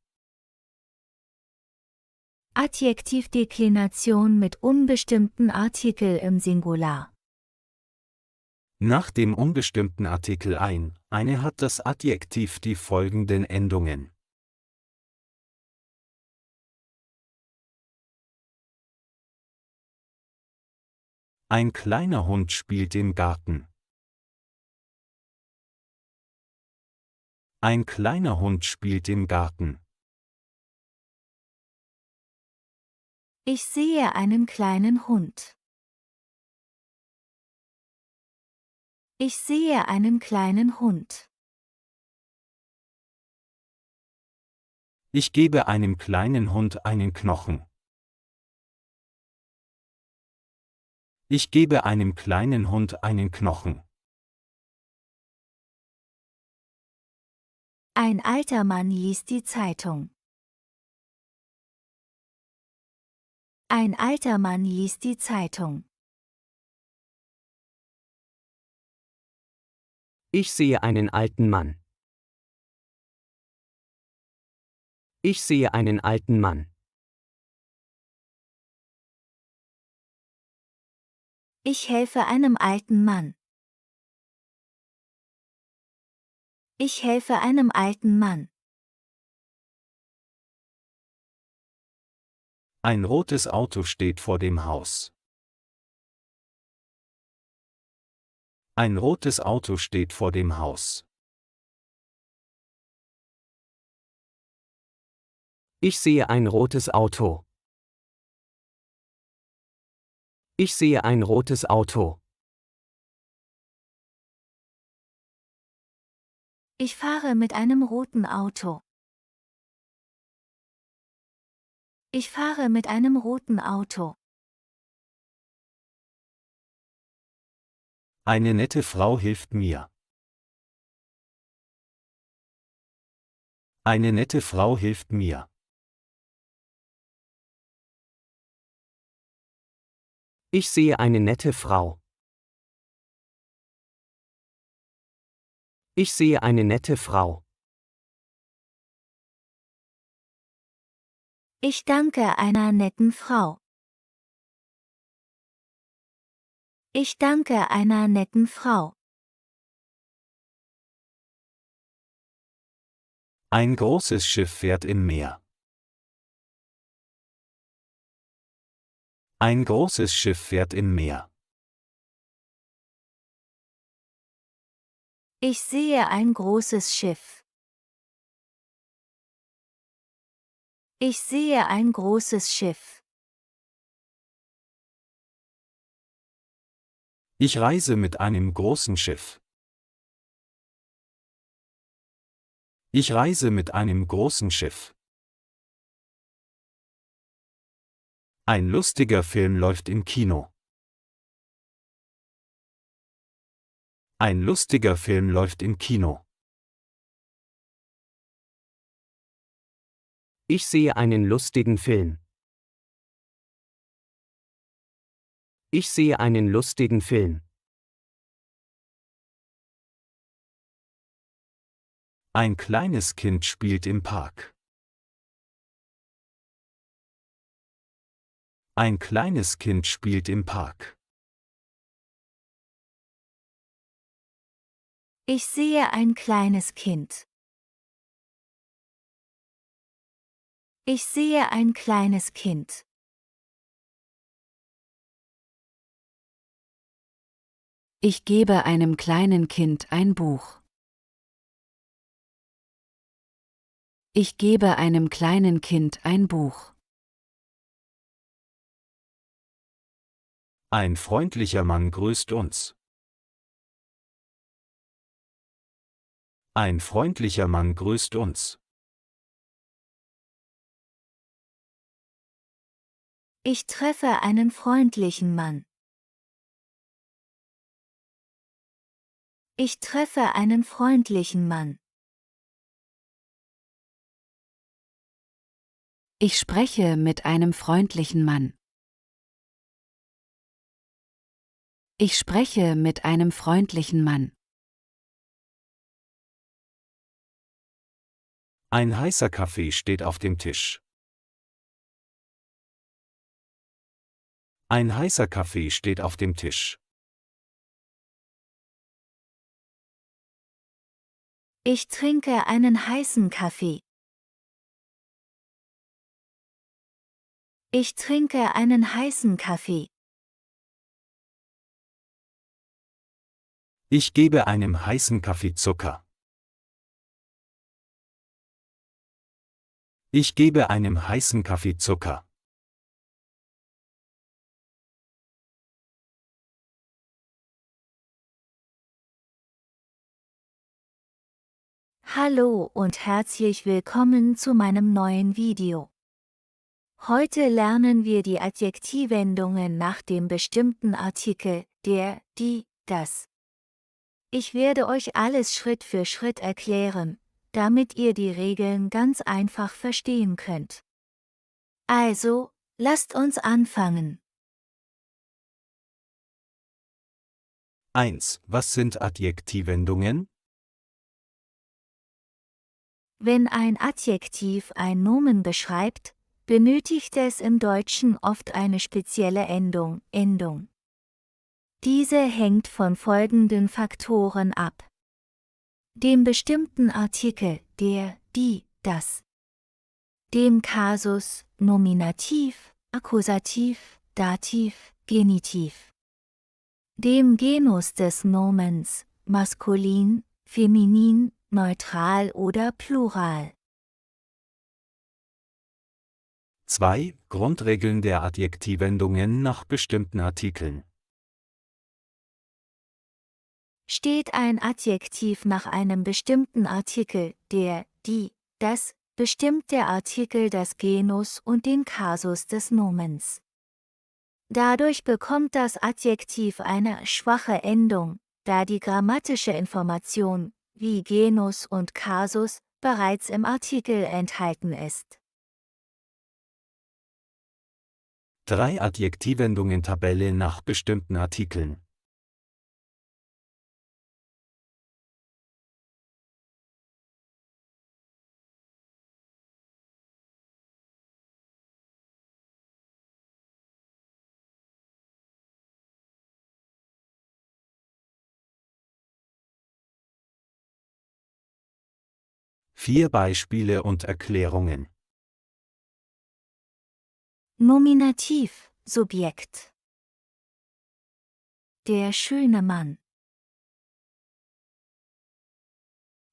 Adjektivdeklination mit unbestimmten Artikel im Singular. Nach dem unbestimmten Artikel ein, eine hat das Adjektiv die folgenden Endungen. Ein kleiner Hund spielt im Garten. Ein kleiner Hund spielt im Garten. Ich sehe einen kleinen Hund. Ich sehe einen kleinen Hund. Ich gebe einem kleinen Hund einen Knochen. Ich gebe einem kleinen Hund einen Knochen. Ein alter Mann liest die Zeitung. Ein alter Mann liest die Zeitung. Ich sehe einen alten Mann. Ich sehe einen alten Mann. Ich helfe einem alten Mann. Ich helfe einem alten Mann. Ein rotes Auto steht vor dem Haus. Ein rotes Auto steht vor dem Haus. Ich sehe ein rotes Auto. Ich sehe ein rotes Auto. Ich fahre mit einem roten Auto. Ich fahre mit einem roten Auto. Eine nette Frau hilft mir. Eine nette Frau hilft mir. Ich sehe eine nette Frau. Ich sehe eine nette Frau. Ich danke einer netten Frau. Ich danke einer netten Frau. Ein großes Schiff fährt im Meer. Ein großes Schiff fährt im Meer. Ich sehe ein großes Schiff. Ich sehe ein großes Schiff. Ich reise mit einem großen Schiff. Ich reise mit einem großen Schiff. Ein lustiger Film läuft im Kino. Ein lustiger Film läuft im Kino. Ich sehe einen lustigen Film. Ich sehe einen lustigen Film. Ein kleines Kind spielt im Park. Ein kleines Kind spielt im Park. Ich sehe ein kleines Kind. Ich sehe ein kleines Kind. Ich gebe einem kleinen Kind ein Buch. Ich gebe einem kleinen Kind ein Buch. Ein freundlicher Mann grüßt uns. Ein freundlicher Mann grüßt uns. Ich treffe einen freundlichen Mann. Ich treffe einen freundlichen Mann. Ich spreche mit einem freundlichen Mann. Ich spreche mit einem freundlichen Mann. Ein heißer Kaffee steht auf dem Tisch. Ein heißer Kaffee steht auf dem Tisch. Ich trinke einen heißen Kaffee. Ich trinke einen heißen Kaffee. Ich gebe einem heißen Kaffee Zucker. Ich gebe einem heißen Kaffee Zucker. Hallo und herzlich willkommen zu meinem neuen Video. Heute lernen wir die Adjektivendungen nach dem bestimmten Artikel, der, die, das. Ich werde euch alles Schritt für Schritt erklären, damit ihr die Regeln ganz einfach verstehen könnt. Also, lasst uns anfangen. 1. Was sind Adjektivendungen? Wenn ein Adjektiv ein Nomen beschreibt, benötigt es im Deutschen oft eine spezielle Endung. Diese hängt von folgenden Faktoren ab: dem bestimmten Artikel, der, die, das, dem Kasus, Nominativ, Akkusativ, Dativ, Genitiv, dem Genus des Nomens, maskulin, feminin, neutral oder plural. 2. Grundregeln der Adjektivendungen nach bestimmten Artikeln. Steht ein Adjektiv nach einem bestimmten Artikel, der, die, das, bestimmt der Artikel das Genus und den Kasus des Nomens. Dadurch bekommt das Adjektiv eine schwache Endung, da die grammatische Information, wie Genus und Kasus, bereits im Artikel enthalten ist. 3. Adjektivendungen-Tabelle nach bestimmten Artikeln. Vier Beispiele und Erklärungen. Nominativ, Subjekt. Der schöne Mann.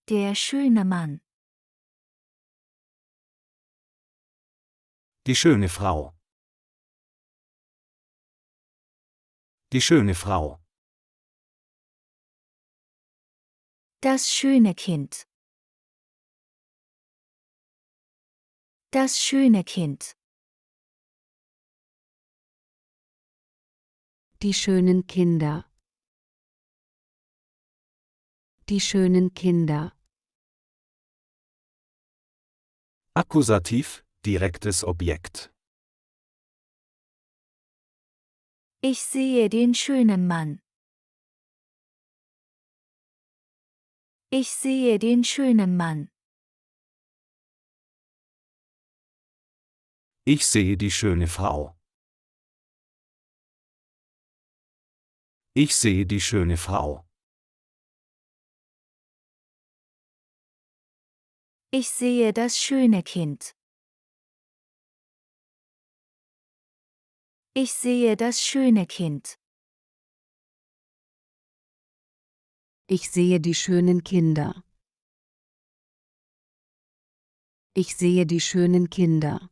Der schöne Mann. Die schöne Frau. Die schöne Frau. Das schöne Kind. Das schöne Kind. Die schönen Kinder. Die schönen Kinder. Akkusativ, direktes Objekt. Ich sehe den schönen Mann. Ich sehe den schönen Mann. Ich sehe die schöne Frau. Ich sehe die schöne Frau. Ich sehe das schöne Kind. Ich sehe das schöne Kind. Ich sehe die schönen Kinder. Ich sehe die schönen Kinder.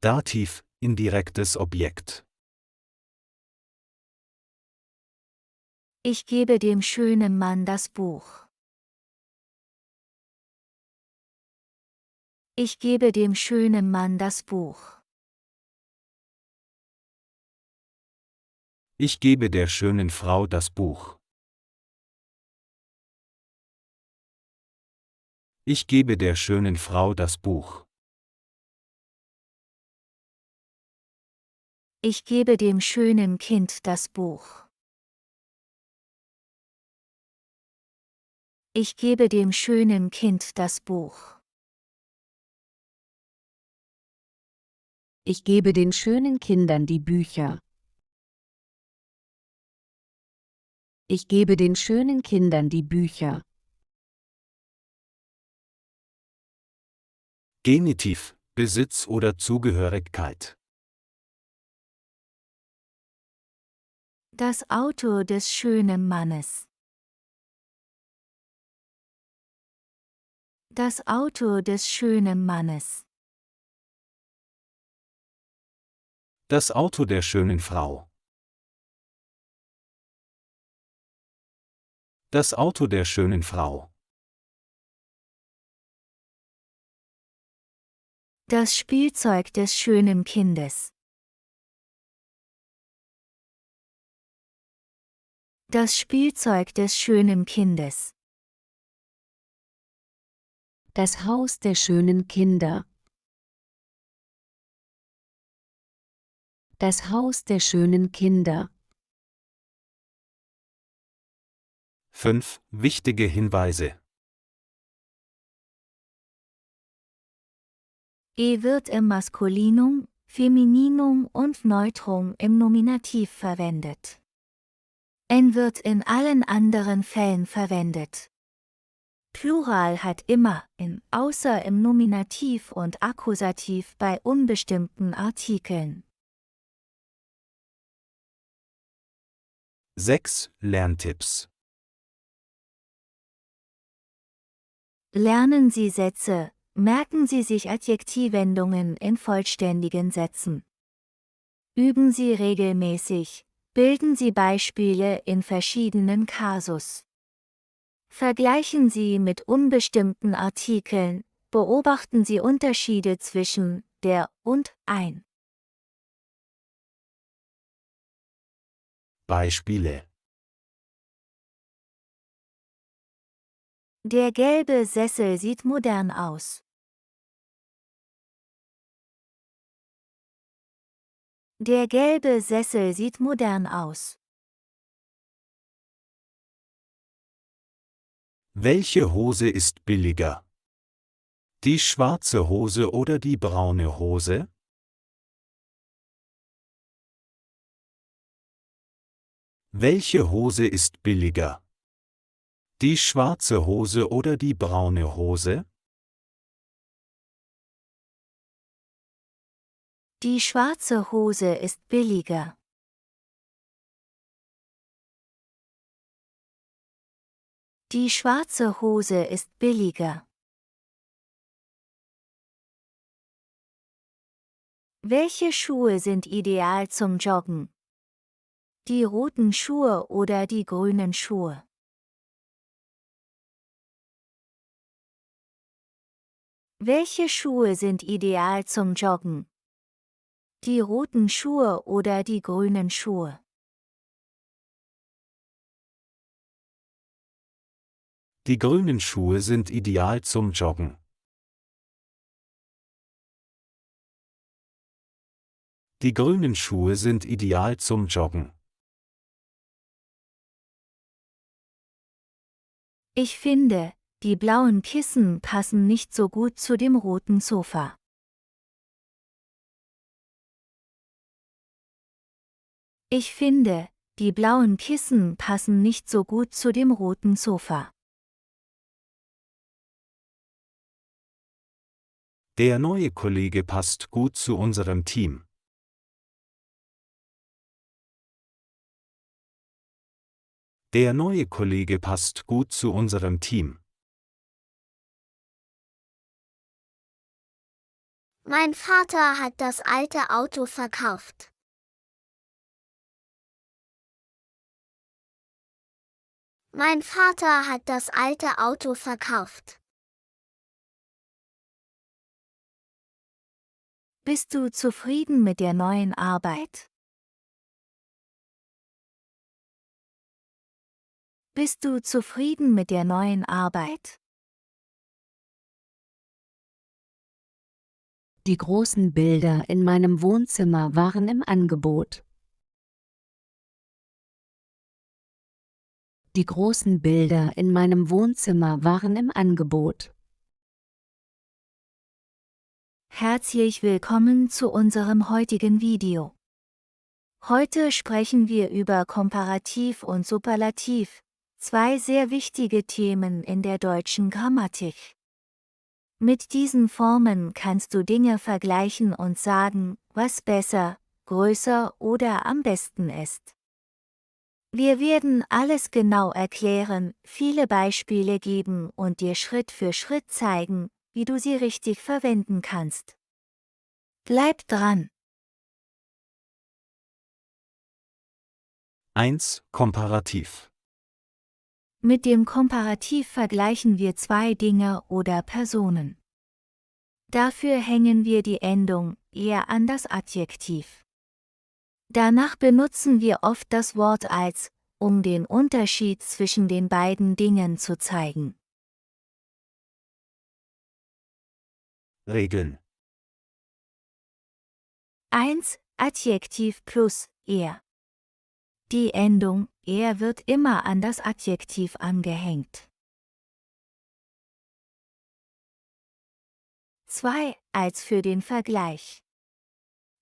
Dativ, indirektes Objekt. Ich gebe dem schönen Mann das Buch. Ich gebe dem schönen Mann das Buch. Ich gebe der schönen Frau das Buch. Ich gebe der schönen Frau das Buch. Ich gebe dem schönen Kind das Buch. Ich gebe dem schönen Kind das Buch. Ich gebe den schönen Kindern die Bücher. Ich gebe den schönen Kindern die Bücher. Genitiv, Besitz oder Zugehörigkeit. Das Auto des schönen Mannes. Das Auto des schönen Mannes. Das Auto der schönen Frau. Das Auto der schönen Frau. Das Spielzeug des schönen Kindes. Das Spielzeug des schönen Kindes. Das Haus der schönen Kinder. Das Haus der schönen Kinder. 5 wichtige Hinweise. Wird im Maskulinum, Femininum und Neutrum im Nominativ verwendet. N wird in allen anderen Fällen verwendet. Plural hat immer in außer im Nominativ und Akkusativ bei unbestimmten Artikeln. 6 Lerntipps. Lernen Sie Sätze, merken Sie sich Adjektivwendungen in vollständigen Sätzen. Üben Sie regelmäßig, bilden Sie Beispiele in verschiedenen Kasus. Vergleichen Sie mit unbestimmten Artikeln, beobachten Sie Unterschiede zwischen der und ein. Beispiele. Der gelbe Sessel sieht modern aus. Der gelbe Sessel sieht modern aus. Welche Hose ist billiger? Die schwarze Hose oder die braune Hose? Welche Hose ist billiger? Die schwarze Hose oder die braune Hose? Die schwarze Hose ist billiger. Die schwarze Hose ist billiger. Welche Schuhe sind ideal zum Joggen? Die roten Schuhe oder die grünen Schuhe? Welche Schuhe sind ideal zum Joggen? Die roten Schuhe oder die grünen Schuhe? Die grünen Schuhe sind ideal zum Joggen. Die grünen Schuhe sind ideal zum Joggen. Ich finde, die blauen Kissen passen nicht so gut zu dem roten Sofa. Ich finde, die blauen Kissen passen nicht so gut zu dem roten Sofa. Der neue Kollege passt gut zu unserem Team. Der neue Kollege passt gut zu unserem Team. Mein Vater hat das alte Auto verkauft. Mein Vater hat das alte Auto verkauft. Bist du zufrieden mit der neuen Arbeit? Bist du zufrieden mit der neuen Arbeit? Die großen Bilder in meinem Wohnzimmer waren im Angebot. Die großen Bilder in meinem Wohnzimmer waren im Angebot. Herzlich willkommen zu unserem heutigen Video. Heute sprechen wir über Komparativ und Superlativ, zwei sehr wichtige Themen in der deutschen Grammatik. Mit diesen Formen kannst du Dinge vergleichen und sagen, was besser, größer oder am besten ist. Wir werden alles genau erklären, viele Beispiele geben und dir Schritt für Schritt zeigen, wie du sie richtig verwenden kannst. Bleib dran! 1. Komparativ. Mit dem Komparativ vergleichen wir zwei Dinge oder Personen. Dafür hängen wir die Endung eher an das Adjektiv. Danach benutzen wir oft das Wort als, um den Unterschied zwischen den beiden Dingen zu zeigen. Regeln. 1. Adjektiv plus er. Die Endung er wird immer an das Adjektiv angehängt. 2. Als für den Vergleich.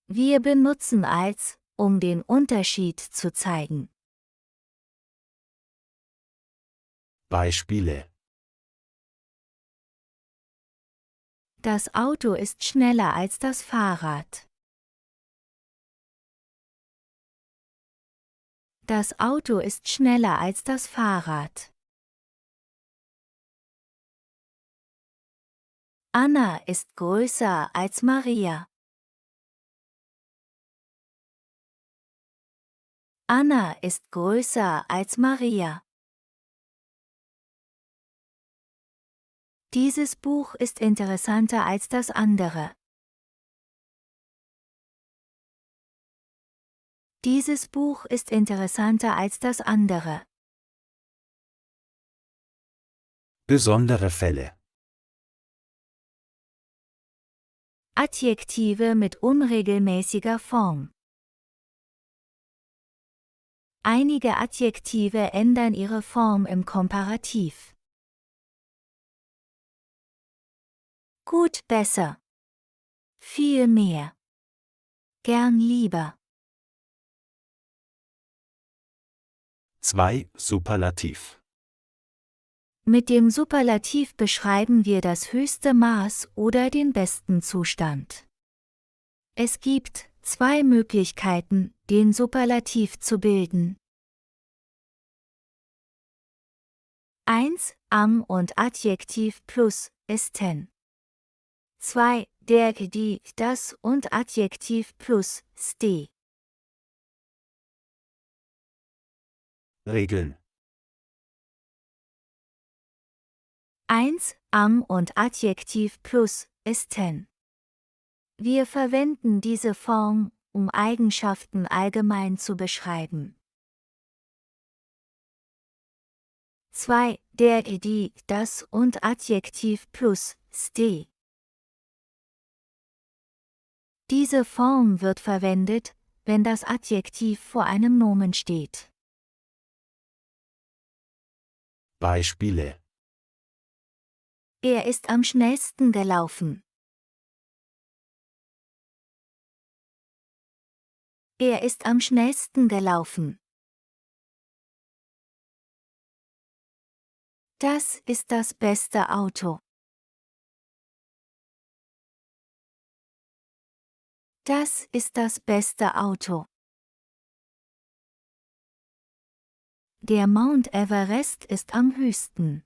Wir benutzen als, um den Unterschied zu zeigen. Beispiele. Das Auto ist schneller als das Fahrrad. Das Auto ist schneller als das Fahrrad. Anna ist größer als Maria. Anna ist größer als Maria. Dieses Buch ist interessanter als das andere. Dieses Buch ist interessanter als das andere. Besondere Fälle. Adjektive mit unregelmäßiger Form. Einige Adjektive ändern ihre Form im Komparativ. Gut besser. Viel mehr. Gern lieber. 2. Superlativ. Mit dem Superlativ beschreiben wir das höchste Maß oder den besten Zustand. Es gibt zwei Möglichkeiten, den Superlativ zu bilden. 1. Am und Adjektiv plus esten. 2. Der, die, das und Adjektiv plus ste. Regeln. 1. Am und Adjektiv plus esten. Wir verwenden diese Form, um Eigenschaften allgemein zu beschreiben. 2. Der, die, das und Adjektiv plus ste. Diese Form wird verwendet, wenn das Adjektiv vor einem Nomen steht. Beispiele. Er ist am schnellsten gelaufen. Er ist am schnellsten gelaufen. Das ist das beste Auto. Das ist das beste Auto. Der Mount Everest ist am höchsten.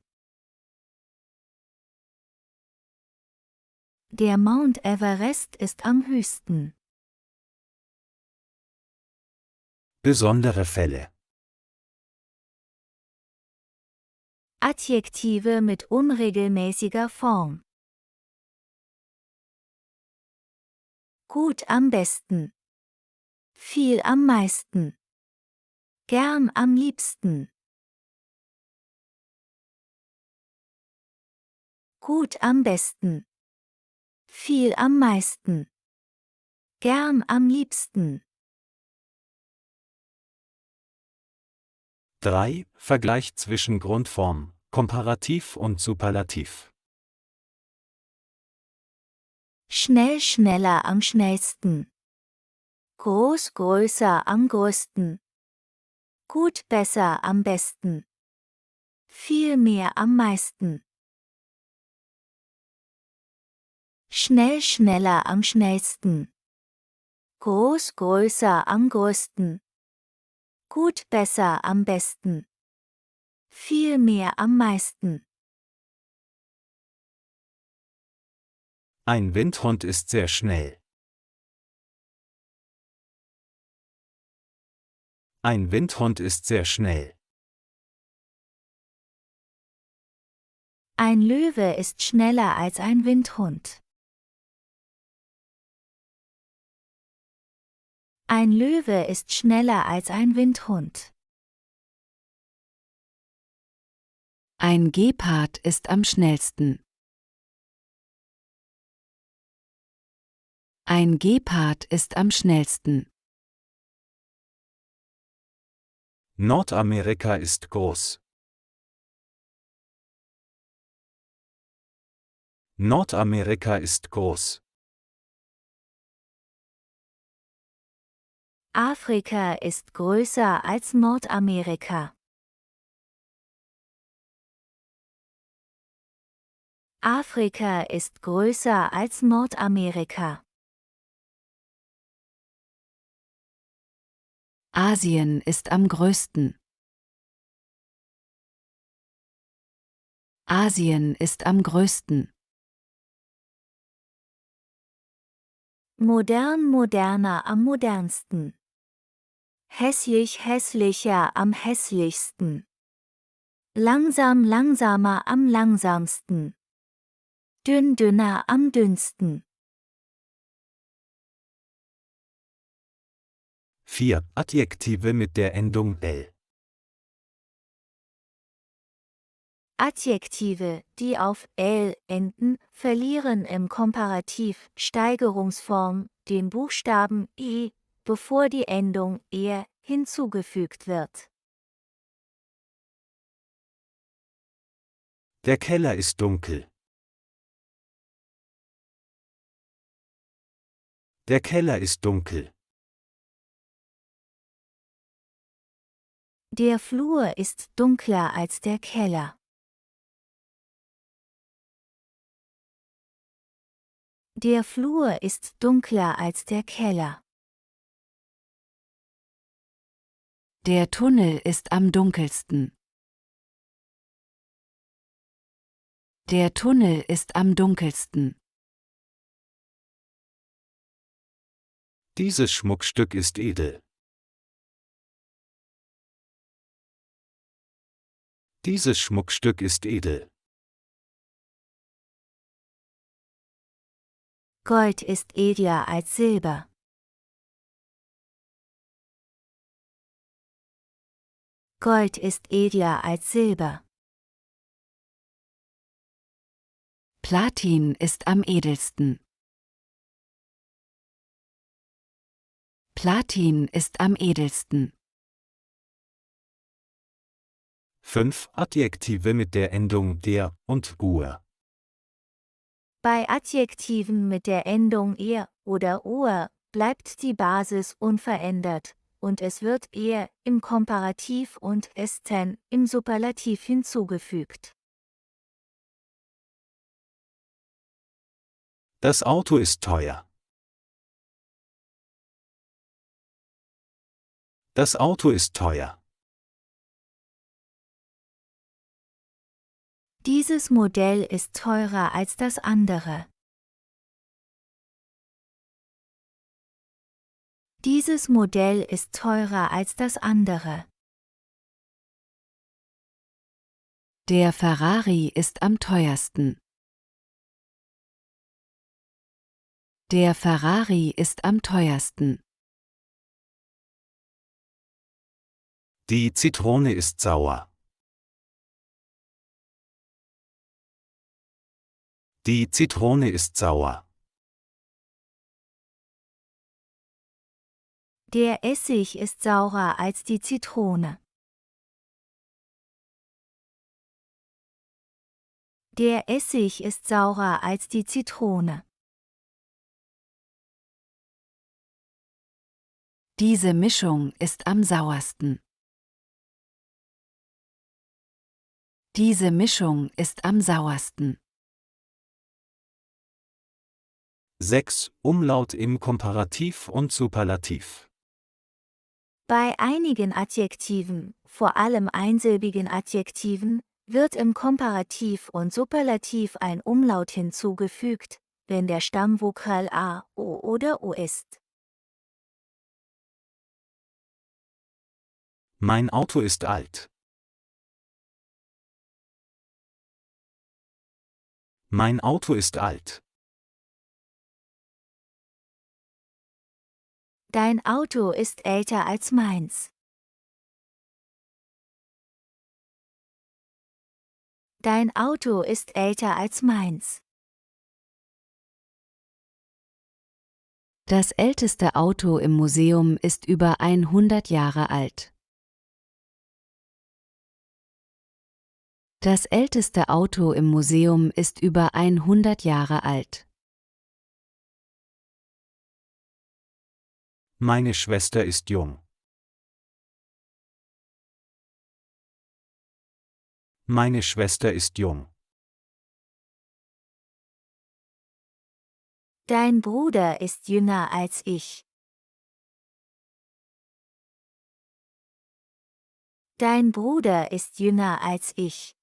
Der Mount Everest ist am höchsten. Besondere Fälle. Adjektive mit unregelmäßiger Form. Gut am besten. Viel am meisten. Gern am liebsten. Gut am besten. Viel am meisten. Gern am liebsten. 3. Vergleich zwischen Grundform, Komparativ und Superlativ. Schnell, schneller am schnellsten. Groß, größer am größten. Gut, besser am besten. Viel mehr am meisten. Schnell, schneller am schnellsten. Groß, größer am größten. Gut, besser am besten. Viel mehr am meisten. Ein Windhund ist sehr schnell. Ein Windhund ist sehr schnell. Ein Löwe ist schneller als ein Windhund. Ein Löwe ist schneller als ein Windhund. Ein Gepard ist am schnellsten. Ein Gepard ist am schnellsten. Nordamerika ist groß. Nordamerika ist groß. Afrika ist größer als Nordamerika. Afrika ist größer als Nordamerika. Asien ist am größten. Asien ist am größten. Modern, moderner am modernsten. Hässlich, hässlicher am hässlichsten. Langsam, langsamer am langsamsten. Dünn, dünner am dünnsten. 4. Adjektive mit der Endung l. Adjektive, die auf l enden, verlieren im Komparativ Steigerungsform den Buchstaben e, bevor die Endung er hinzugefügt wird. Der Keller ist dunkel. Der Keller ist dunkel. Der Flur ist dunkler als der Keller. Der Flur ist dunkler als der Keller. Der Tunnel ist am dunkelsten. Der Tunnel ist am dunkelsten. Dieses Schmuckstück ist edel. Dieses Schmuckstück ist edel. Gold ist edler als Silber. Gold ist edler als Silber. Platin ist am edelsten. Platin ist am edelsten. 5. Adjektive mit der Endung der und ur. Bei Adjektiven mit der Endung er oder ur bleibt die Basis unverändert und es wird er im Komparativ und esten im Superlativ hinzugefügt. Das Auto ist teuer. Das Auto ist teuer. Dieses Modell ist teurer als das andere. Dieses Modell ist teurer als das andere. Der Ferrari ist am teuersten. Der Ferrari ist am teuersten. Die Zitrone ist sauer. Die Zitrone ist sauer. Der Essig ist saurer als die Zitrone. Der Essig ist saurer als die Zitrone. Diese Mischung ist am sauersten. Diese Mischung ist am sauersten. 6. Umlaut im Komparativ und Superlativ. Bei einigen Adjektiven, vor allem einsilbigen Adjektiven, wird im Komparativ und Superlativ ein Umlaut hinzugefügt, wenn der Stammvokal a, o oder o ist. Mein Auto ist alt. Mein Auto ist alt. Dein Auto ist älter als meins. Dein Auto ist älter als meins. Das älteste Auto im Museum ist über 100 Jahre alt. Das älteste Auto im Museum ist über 100 Jahre alt. Meine Schwester ist jung. Meine Schwester ist jung. Dein Bruder ist jünger als ich. Dein Bruder ist jünger als ich.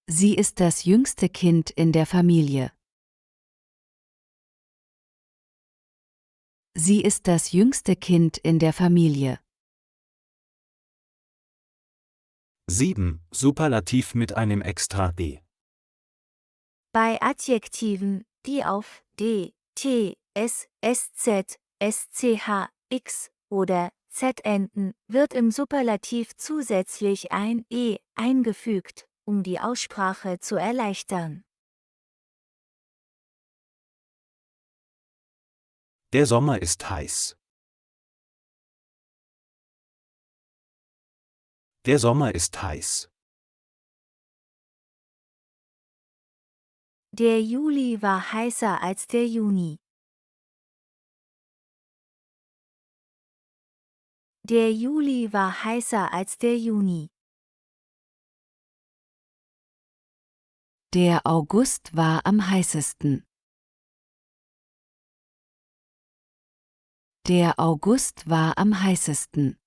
Sie ist das jüngste Kind in der Familie. Sie ist das jüngste Kind in der Familie. 7. Superlativ mit einem extra d. Bei Adjektiven, die auf d, t, s, sz, sch, x oder z enden, wird im Superlativ zusätzlich ein e eingefügt, um die Aussprache zu erleichtern. Der Sommer ist heiß. Der Sommer ist heiß. Der Juli war heißer als der Juni. Der Juli war heißer als der Juni. Der August war am heißesten. Der August war am heißesten.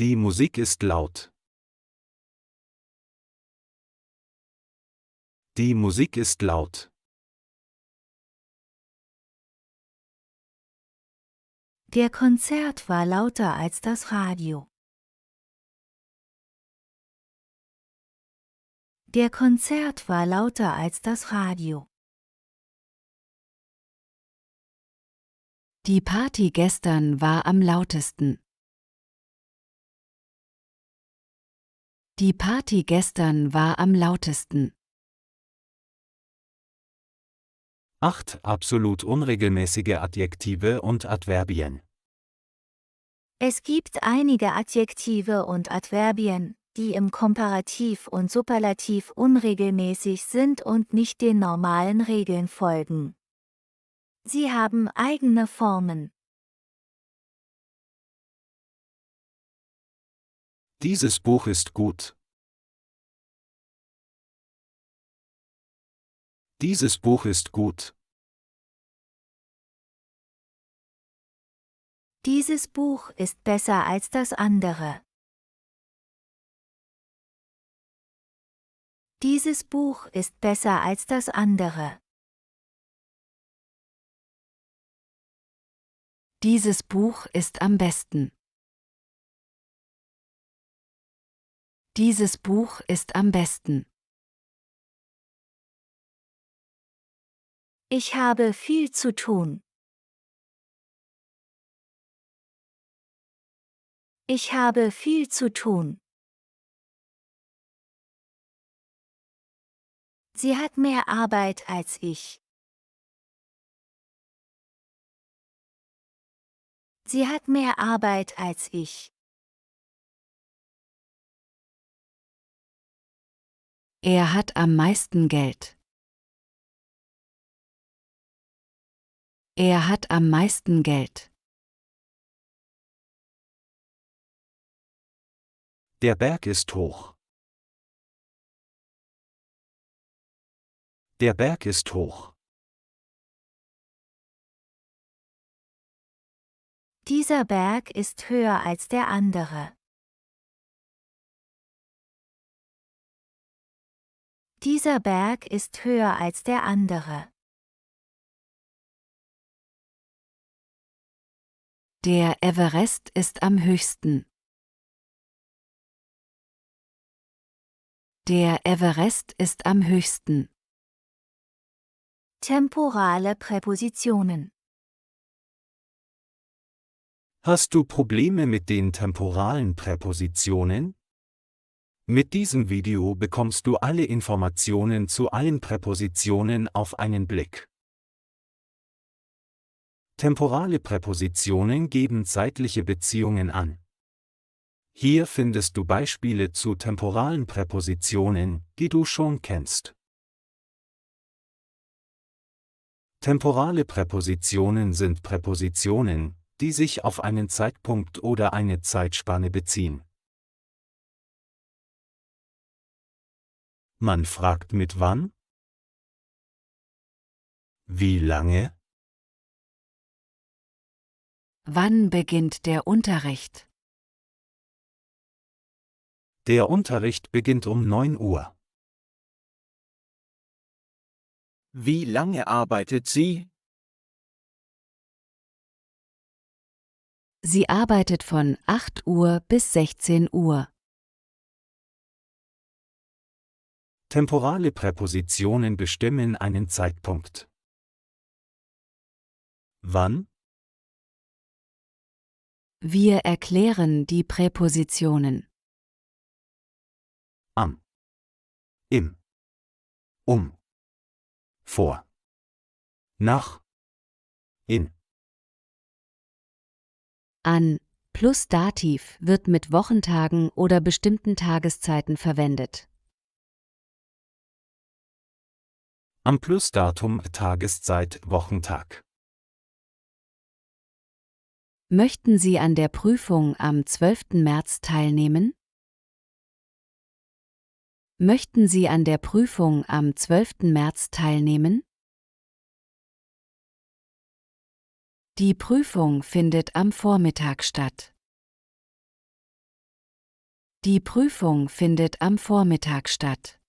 Die Musik ist laut. Die Musik ist laut. Der Konzert war lauter als das Radio. Der Konzert war lauter als das Radio. Die Party gestern war am lautesten. Die Party gestern war am lautesten. 8. Absolut unregelmäßige Adjektive und Adverbien. Es gibt einige Adjektive und Adverbien, die im Komparativ und Superlativ unregelmäßig sind und nicht den normalen Regeln folgen. Sie haben eigene Formen. Dieses Buch ist gut. Dieses Buch ist gut. Dieses Buch ist besser als das andere. Dieses Buch ist besser als das andere. Dieses Buch ist am besten. Dieses Buch ist am besten. Ich habe viel zu tun. Ich habe viel zu tun. Sie hat mehr Arbeit als ich. Sie hat mehr Arbeit als ich. Er hat am meisten Geld. Er hat am meisten Geld. Der Berg ist hoch. Der Berg ist hoch. Dieser Berg ist höher als der andere. Dieser Berg ist höher als der andere. Der Everest ist am höchsten. Der Everest ist am höchsten. Temporale Präpositionen. Hast du Probleme mit den temporalen Präpositionen? Mit diesem Video bekommst du alle Informationen zu allen Präpositionen auf einen Blick. Temporale Präpositionen geben zeitliche Beziehungen an. Hier findest du Beispiele zu temporalen Präpositionen, die du schon kennst. Temporale Präpositionen sind Präpositionen, die sich auf einen Zeitpunkt oder eine Zeitspanne beziehen. Man fragt mit wann? Wie lange? Wann beginnt der Unterricht? Der Unterricht beginnt um 9 Uhr. Wie lange arbeitet sie? Sie arbeitet von 8 Uhr bis 16 Uhr. Temporale Präpositionen bestimmen einen Zeitpunkt. Wann? Wir erklären die Präpositionen. Am. Im. Um. Vor. Nach. In. An plus Dativ wird mit Wochentagen oder bestimmten Tageszeiten verwendet. Am Plusdatum Tageszeit Wochentag. Möchten Sie an der Prüfung am 12. März teilnehmen? Möchten Sie an der Prüfung am 12. März teilnehmen? Die Prüfung findet am Vormittag statt. Die Prüfung findet am Vormittag statt.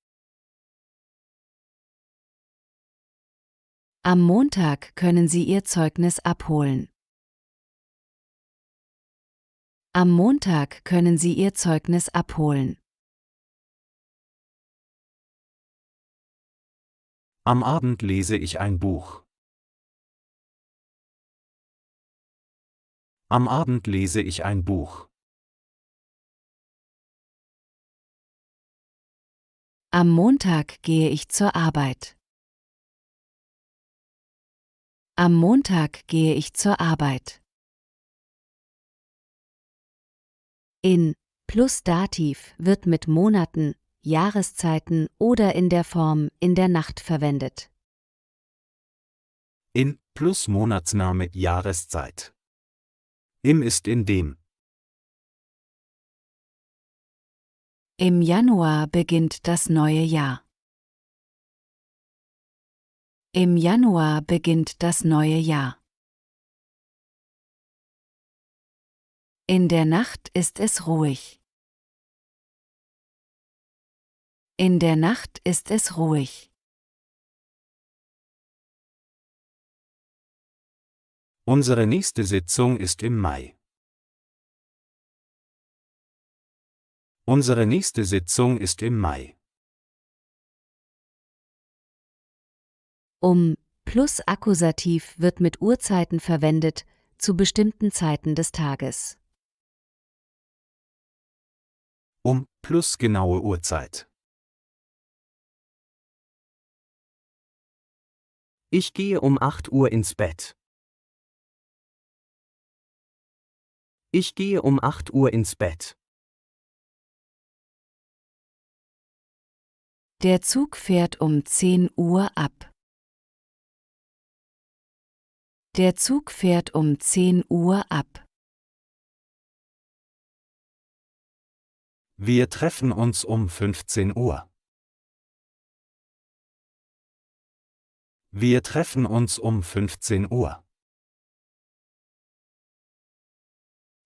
Am Montag können Sie Ihr Zeugnis abholen. Am Montag können Sie Ihr Zeugnis abholen. Am Abend lese ich ein Buch. Am Abend lese ich ein Buch. Am Montag gehe ich zur Arbeit. Am Montag gehe ich zur Arbeit. In plus Dativ wird mit Monaten, Jahreszeiten oder in der Form in der Nacht verwendet. In plus Monatsname Jahreszeit. Im ist in dem. Im Januar beginnt das neue Jahr. Im Januar beginnt das neue Jahr. In der Nacht ist es ruhig. In der Nacht ist es ruhig. Unsere nächste Sitzung ist im Mai. Unsere nächste Sitzung ist im Mai. Plus Akkusativ wird mit Uhrzeiten verwendet, zu bestimmten Zeiten des Tages. Plus genaue Uhrzeit. Ich gehe um 8 Uhr ins Bett. Ich gehe um 8 Uhr ins Bett. Der Zug fährt um 10 Uhr ab. Der Zug fährt um 10 Uhr ab. Wir treffen uns um 15 Uhr. Wir treffen uns um 15 Uhr.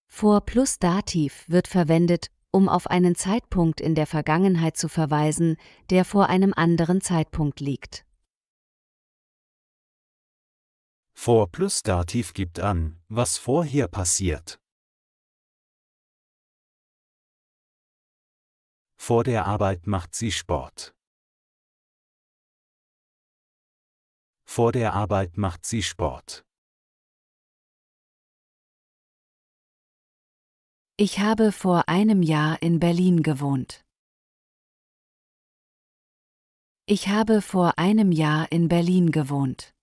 Vor plus Dativ wird verwendet, um auf einen Zeitpunkt in der Vergangenheit zu verweisen, der vor einem anderen Zeitpunkt liegt. Vor plus Dativ gibt an, was vorher passiert. Vor der Arbeit macht sie Sport. Vor der Arbeit macht sie Sport. Ich habe vor einem Jahr in Berlin gewohnt. Ich habe vor einem Jahr in Berlin gewohnt.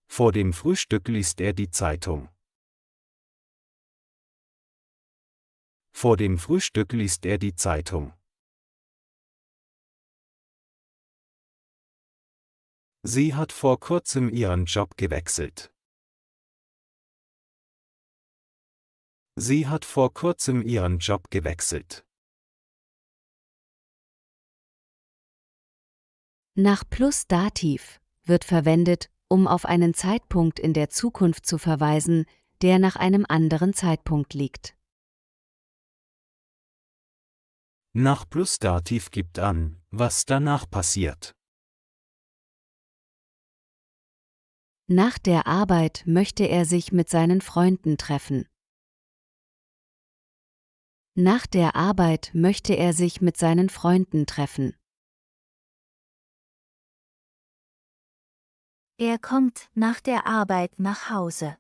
Vor dem Frühstück liest er die Zeitung. Vor dem Frühstück liest er die Zeitung. Sie hat vor kurzem ihren Job gewechselt. Sie hat vor kurzem ihren Job gewechselt. Nach plus Dativ wird verwendet, um auf einen Zeitpunkt in der Zukunft zu verweisen, der nach einem anderen Zeitpunkt liegt. Nach plus Dativ gibt an, was danach passiert. Nach der Arbeit möchte er sich mit seinen Freunden treffen. Nach der Arbeit möchte er sich mit seinen Freunden treffen. Er kommt nach der Arbeit nach Hause.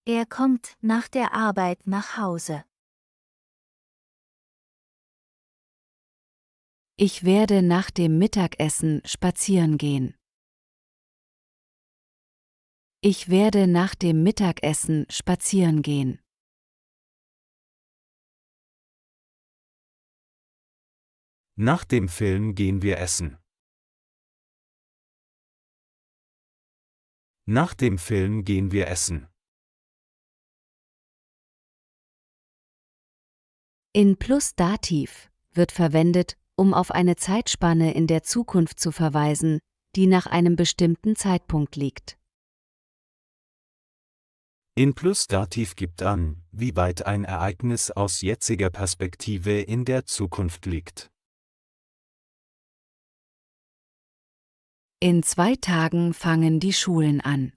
Er kommt nach der Arbeit nach Hause. Ich werde nach dem Mittagessen spazieren gehen. Ich werde nach dem Mittagessen spazieren gehen. Nach dem Film gehen wir essen. Nach dem Film gehen wir essen. In plus Dativ wird verwendet, um auf eine Zeitspanne in der Zukunft zu verweisen, die nach einem bestimmten Zeitpunkt liegt. In plus Dativ gibt an, wie weit ein Ereignis aus jetziger Perspektive in der Zukunft liegt. In 2 Tagen fangen die Schulen an.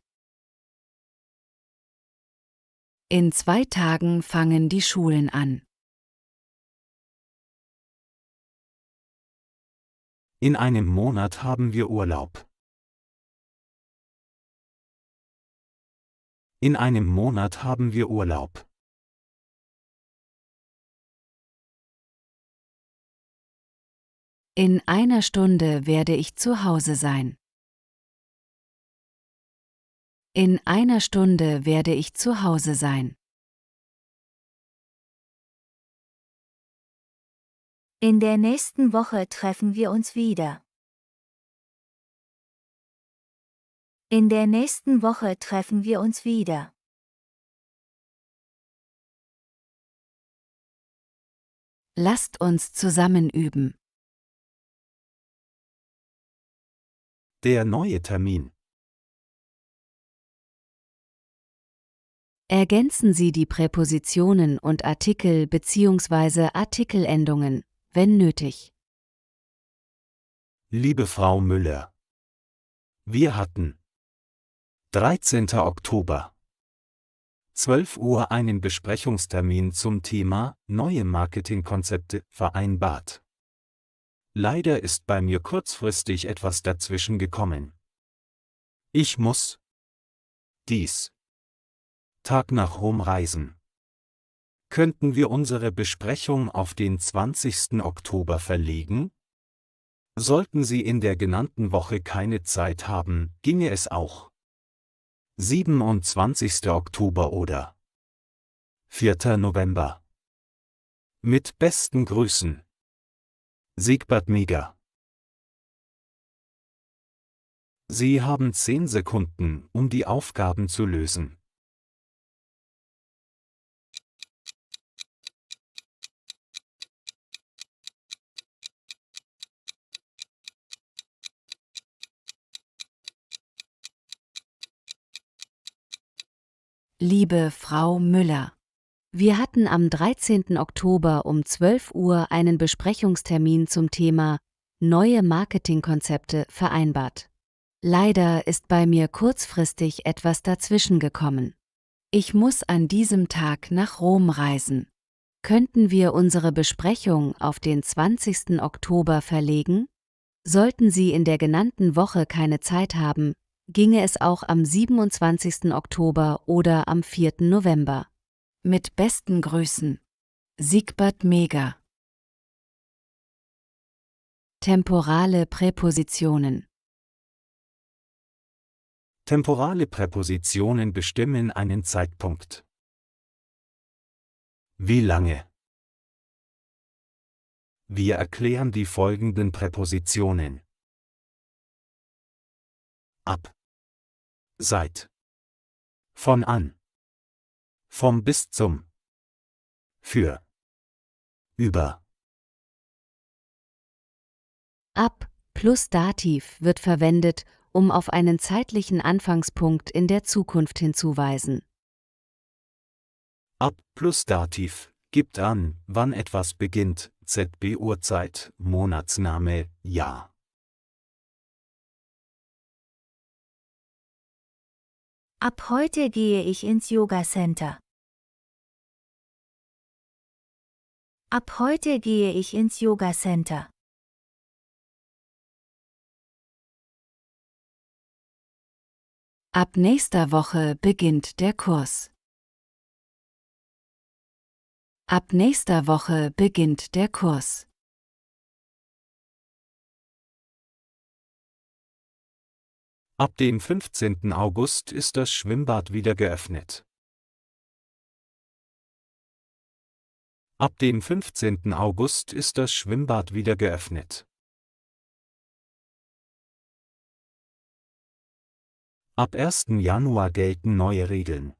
In 2 Tagen fangen die Schulen an. In einem Monat haben wir Urlaub. In einem Monat haben wir Urlaub. In einer Stunde werde ich zu Hause sein. In einer Stunde werde ich zu Hause sein. In der nächsten Woche treffen wir uns wieder. In der nächsten Woche treffen wir uns wieder. Lasst uns zusammen üben. Der neue Termin. Ergänzen Sie die Präpositionen und Artikel bzw. Artikelendungen, wenn nötig. Liebe Frau Müller, wir hatten 13. Oktober 12 Uhr einen Besprechungstermin zum Thema neue Marketingkonzepte vereinbart. Leider ist bei mir kurzfristig etwas dazwischen gekommen. Ich muss dies Tag nach Rom reisen. Könnten wir unsere Besprechung auf den 20. Oktober verlegen? Sollten Sie in der genannten Woche keine Zeit haben, ginge es auch. 27. Oktober oder 4. November. Mit besten Grüßen. Siegbert Meger. Sie haben 10 Sekunden, um die Aufgaben zu lösen. Liebe Frau Müller, wir hatten am 13. Oktober um 12 Uhr einen Besprechungstermin zum Thema neue Marketingkonzepte vereinbart. Leider ist bei mir kurzfristig etwas dazwischen gekommen. Ich muss an diesem Tag nach Rom reisen. Könnten wir unsere Besprechung auf den 20. Oktober verlegen? Sollten Sie in der genannten Woche keine Zeit haben, ginge es auch am 27. Oktober oder am 4. November. Mit besten Grüßen. Siegbert Meger. Temporale Präpositionen. Temporale Präpositionen bestimmen einen Zeitpunkt. Wie lange? Wir erklären die folgenden Präpositionen. Ab. Seit. Von an. Vom bis zum. Für. Über. Ab plus Dativ wird verwendet, um auf einen zeitlichen Anfangspunkt in der Zukunft hinzuweisen. Ab plus Dativ gibt an, wann etwas beginnt, ZB Uhrzeit, Monatsname, Jahr. Ab heute gehe ich ins Yoga Center. Ab heute gehe ich ins Yoga Center. Ab nächster Woche beginnt der Kurs. Ab nächster Woche beginnt der Kurs. Ab dem 15. August ist das Schwimmbad wieder geöffnet. Ab dem 15. August ist das Schwimmbad wieder geöffnet. Ab 1. Januar gelten neue Regeln.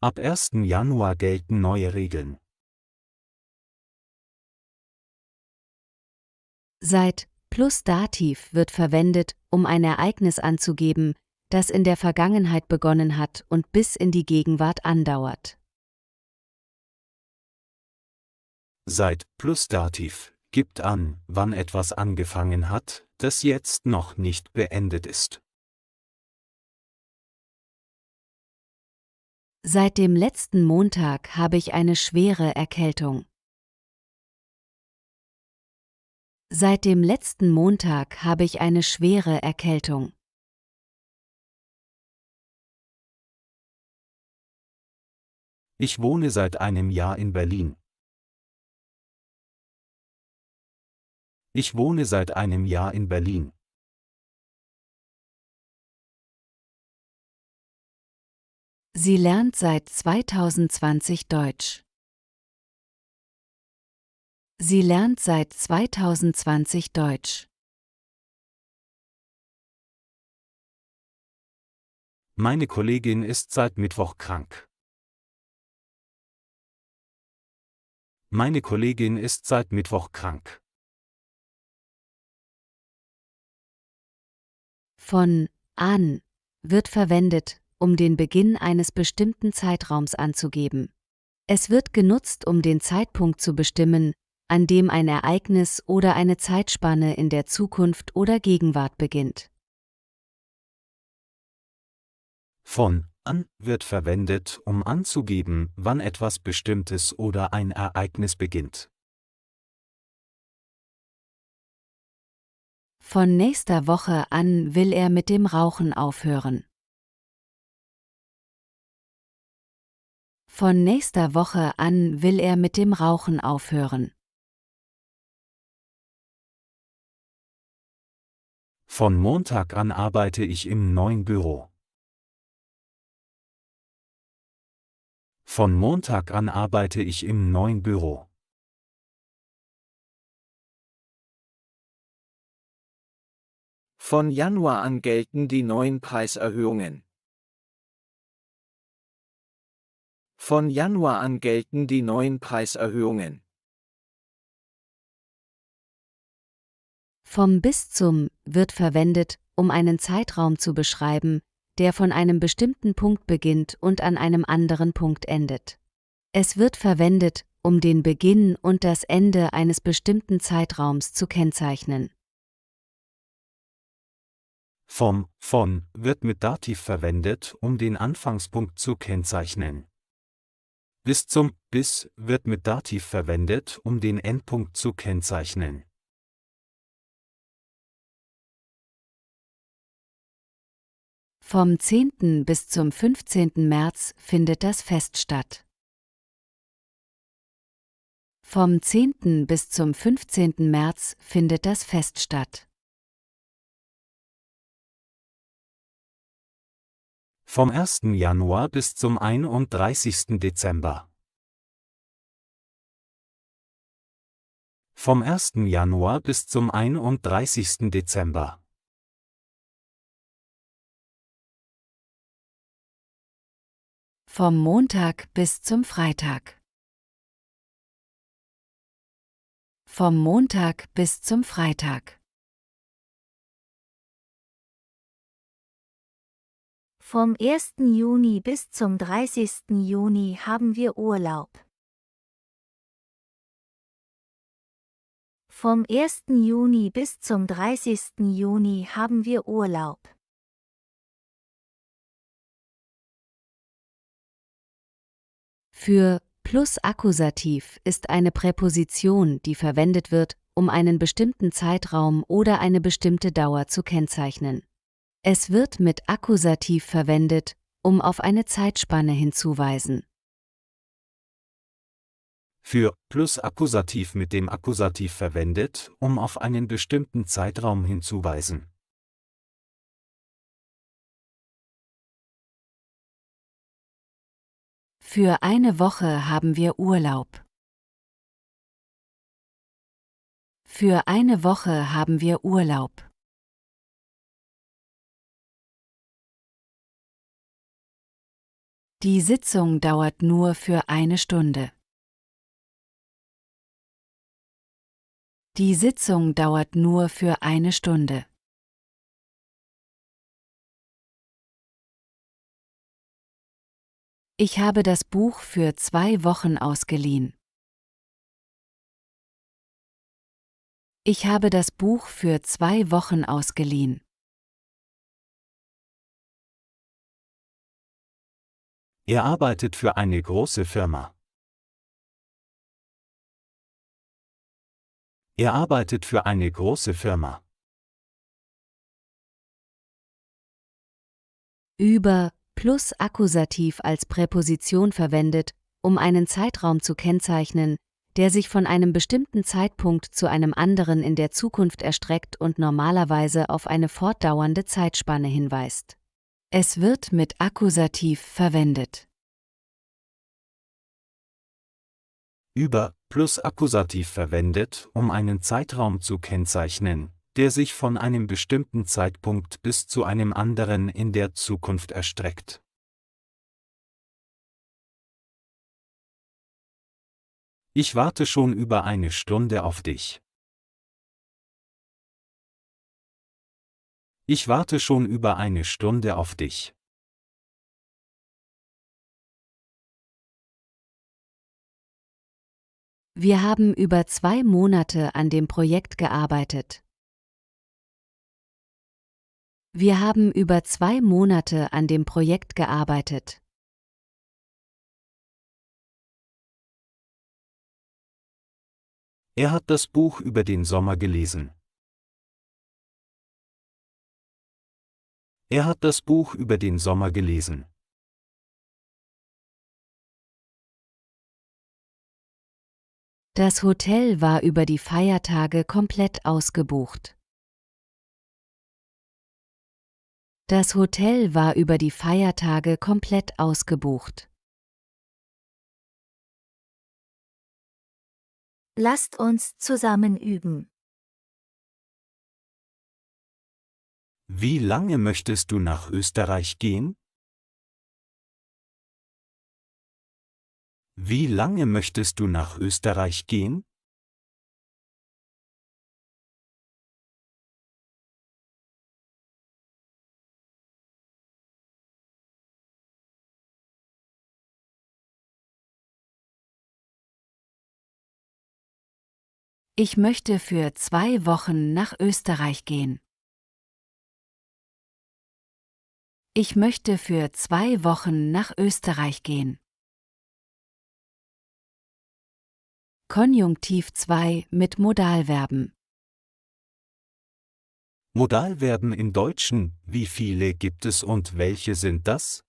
Ab 1. Januar gelten neue Regeln. Seit plus Dativ wird verwendet, um ein Ereignis anzugeben, das in der Vergangenheit begonnen hat und bis in die Gegenwart andauert. Seit plus Dativ gibt an, wann etwas angefangen hat, das jetzt noch nicht beendet ist. Seit dem letzten Montag habe ich eine schwere Erkältung. Seit dem letzten Montag habe ich eine schwere Erkältung. Ich wohne seit einem Jahr in Berlin. Ich wohne seit einem Jahr in Berlin. Sie lernt seit 2020 Deutsch. Sie lernt seit 2020 Deutsch. Meine Kollegin ist seit Mittwoch krank. Meine Kollegin ist seit Mittwoch krank. Von an wird verwendet, um den Beginn eines bestimmten Zeitraums anzugeben. Es wird genutzt, um den Zeitpunkt zu bestimmen, an dem ein Ereignis oder eine Zeitspanne in der Zukunft oder Gegenwart beginnt. Von an wird verwendet, um anzugeben, wann etwas Bestimmtes oder ein Ereignis beginnt. Von nächster Woche an will er mit dem Rauchen aufhören. Von nächster Woche an will er mit dem Rauchen aufhören. Von Montag an arbeite ich im neuen Büro. Von Montag an arbeite ich im neuen Büro. Von Januar an gelten die neuen Preiserhöhungen. Von Januar an gelten die neuen Preiserhöhungen. Vom bis zum wird verwendet, um einen Zeitraum zu beschreiben, der von einem bestimmten Punkt beginnt und an einem anderen Punkt endet. Es wird verwendet, um den Beginn und das Ende eines bestimmten Zeitraums zu kennzeichnen. Von wird mit Dativ verwendet, um den Anfangspunkt zu kennzeichnen. Bis wird mit Dativ verwendet, um den Endpunkt zu kennzeichnen. Vom 10. bis zum 15. März findet das Fest statt. Vom 10. bis zum 15. März findet das Fest statt. Vom 1. Januar bis zum 31. Dezember. Vom 1. Januar bis zum 31. Dezember. Vom Montag bis zum Freitag. Vom Montag bis zum Freitag. Vom 1. Juni bis zum 30. Juni haben wir Urlaub. Vom 1. Juni bis zum 30. Juni haben wir Urlaub. Für plus Akkusativ ist eine Präposition, die verwendet wird, um einen bestimmten Zeitraum oder eine bestimmte Dauer zu kennzeichnen. Es wird mit Akkusativ verwendet, um auf eine Zeitspanne hinzuweisen. Für plus Akkusativ mit dem Akkusativ verwendet, um auf einen bestimmten Zeitraum hinzuweisen. Für eine Woche haben wir Urlaub. Für eine Woche haben wir Urlaub. Die Sitzung dauert nur für eine Stunde. Die Sitzung dauert nur für eine Stunde. Ich habe das Buch für 2 Wochen ausgeliehen. Ich habe das Buch für 2 Wochen ausgeliehen. Er arbeitet für eine große Firma. Er arbeitet für eine große Firma. Über plus Akkusativ als Präposition verwendet, um einen Zeitraum zu kennzeichnen, der sich von einem bestimmten Zeitpunkt zu einem anderen in der Zukunft erstreckt und normalerweise auf eine fortdauernde Zeitspanne hinweist. Es wird mit Akkusativ verwendet. Über plus Akkusativ verwendet, um einen Zeitraum zu kennzeichnen, der sich von einem bestimmten Zeitpunkt bis zu einem anderen in der Zukunft erstreckt. Ich warte schon über eine Stunde auf dich. Ich warte schon über eine Stunde auf dich. Wir haben über 2 Monate an dem Projekt gearbeitet. Wir haben über 2 Monate an dem Projekt gearbeitet. Er hat das Buch über den Sommer gelesen. Er hat das Buch über den Sommer gelesen. Das Hotel war über die Feiertage komplett ausgebucht. Das Hotel war über die Feiertage komplett ausgebucht. Lasst uns zusammen üben. Wie lange möchtest du nach Österreich gehen? Wie lange möchtest du nach Österreich gehen? Ich möchte für 2 Wochen nach Österreich gehen. Ich möchte für 2 Wochen nach Österreich gehen. Konjunktiv 2 mit Modalverben. Modalverben im Deutschen, wie viele gibt es und welche sind das?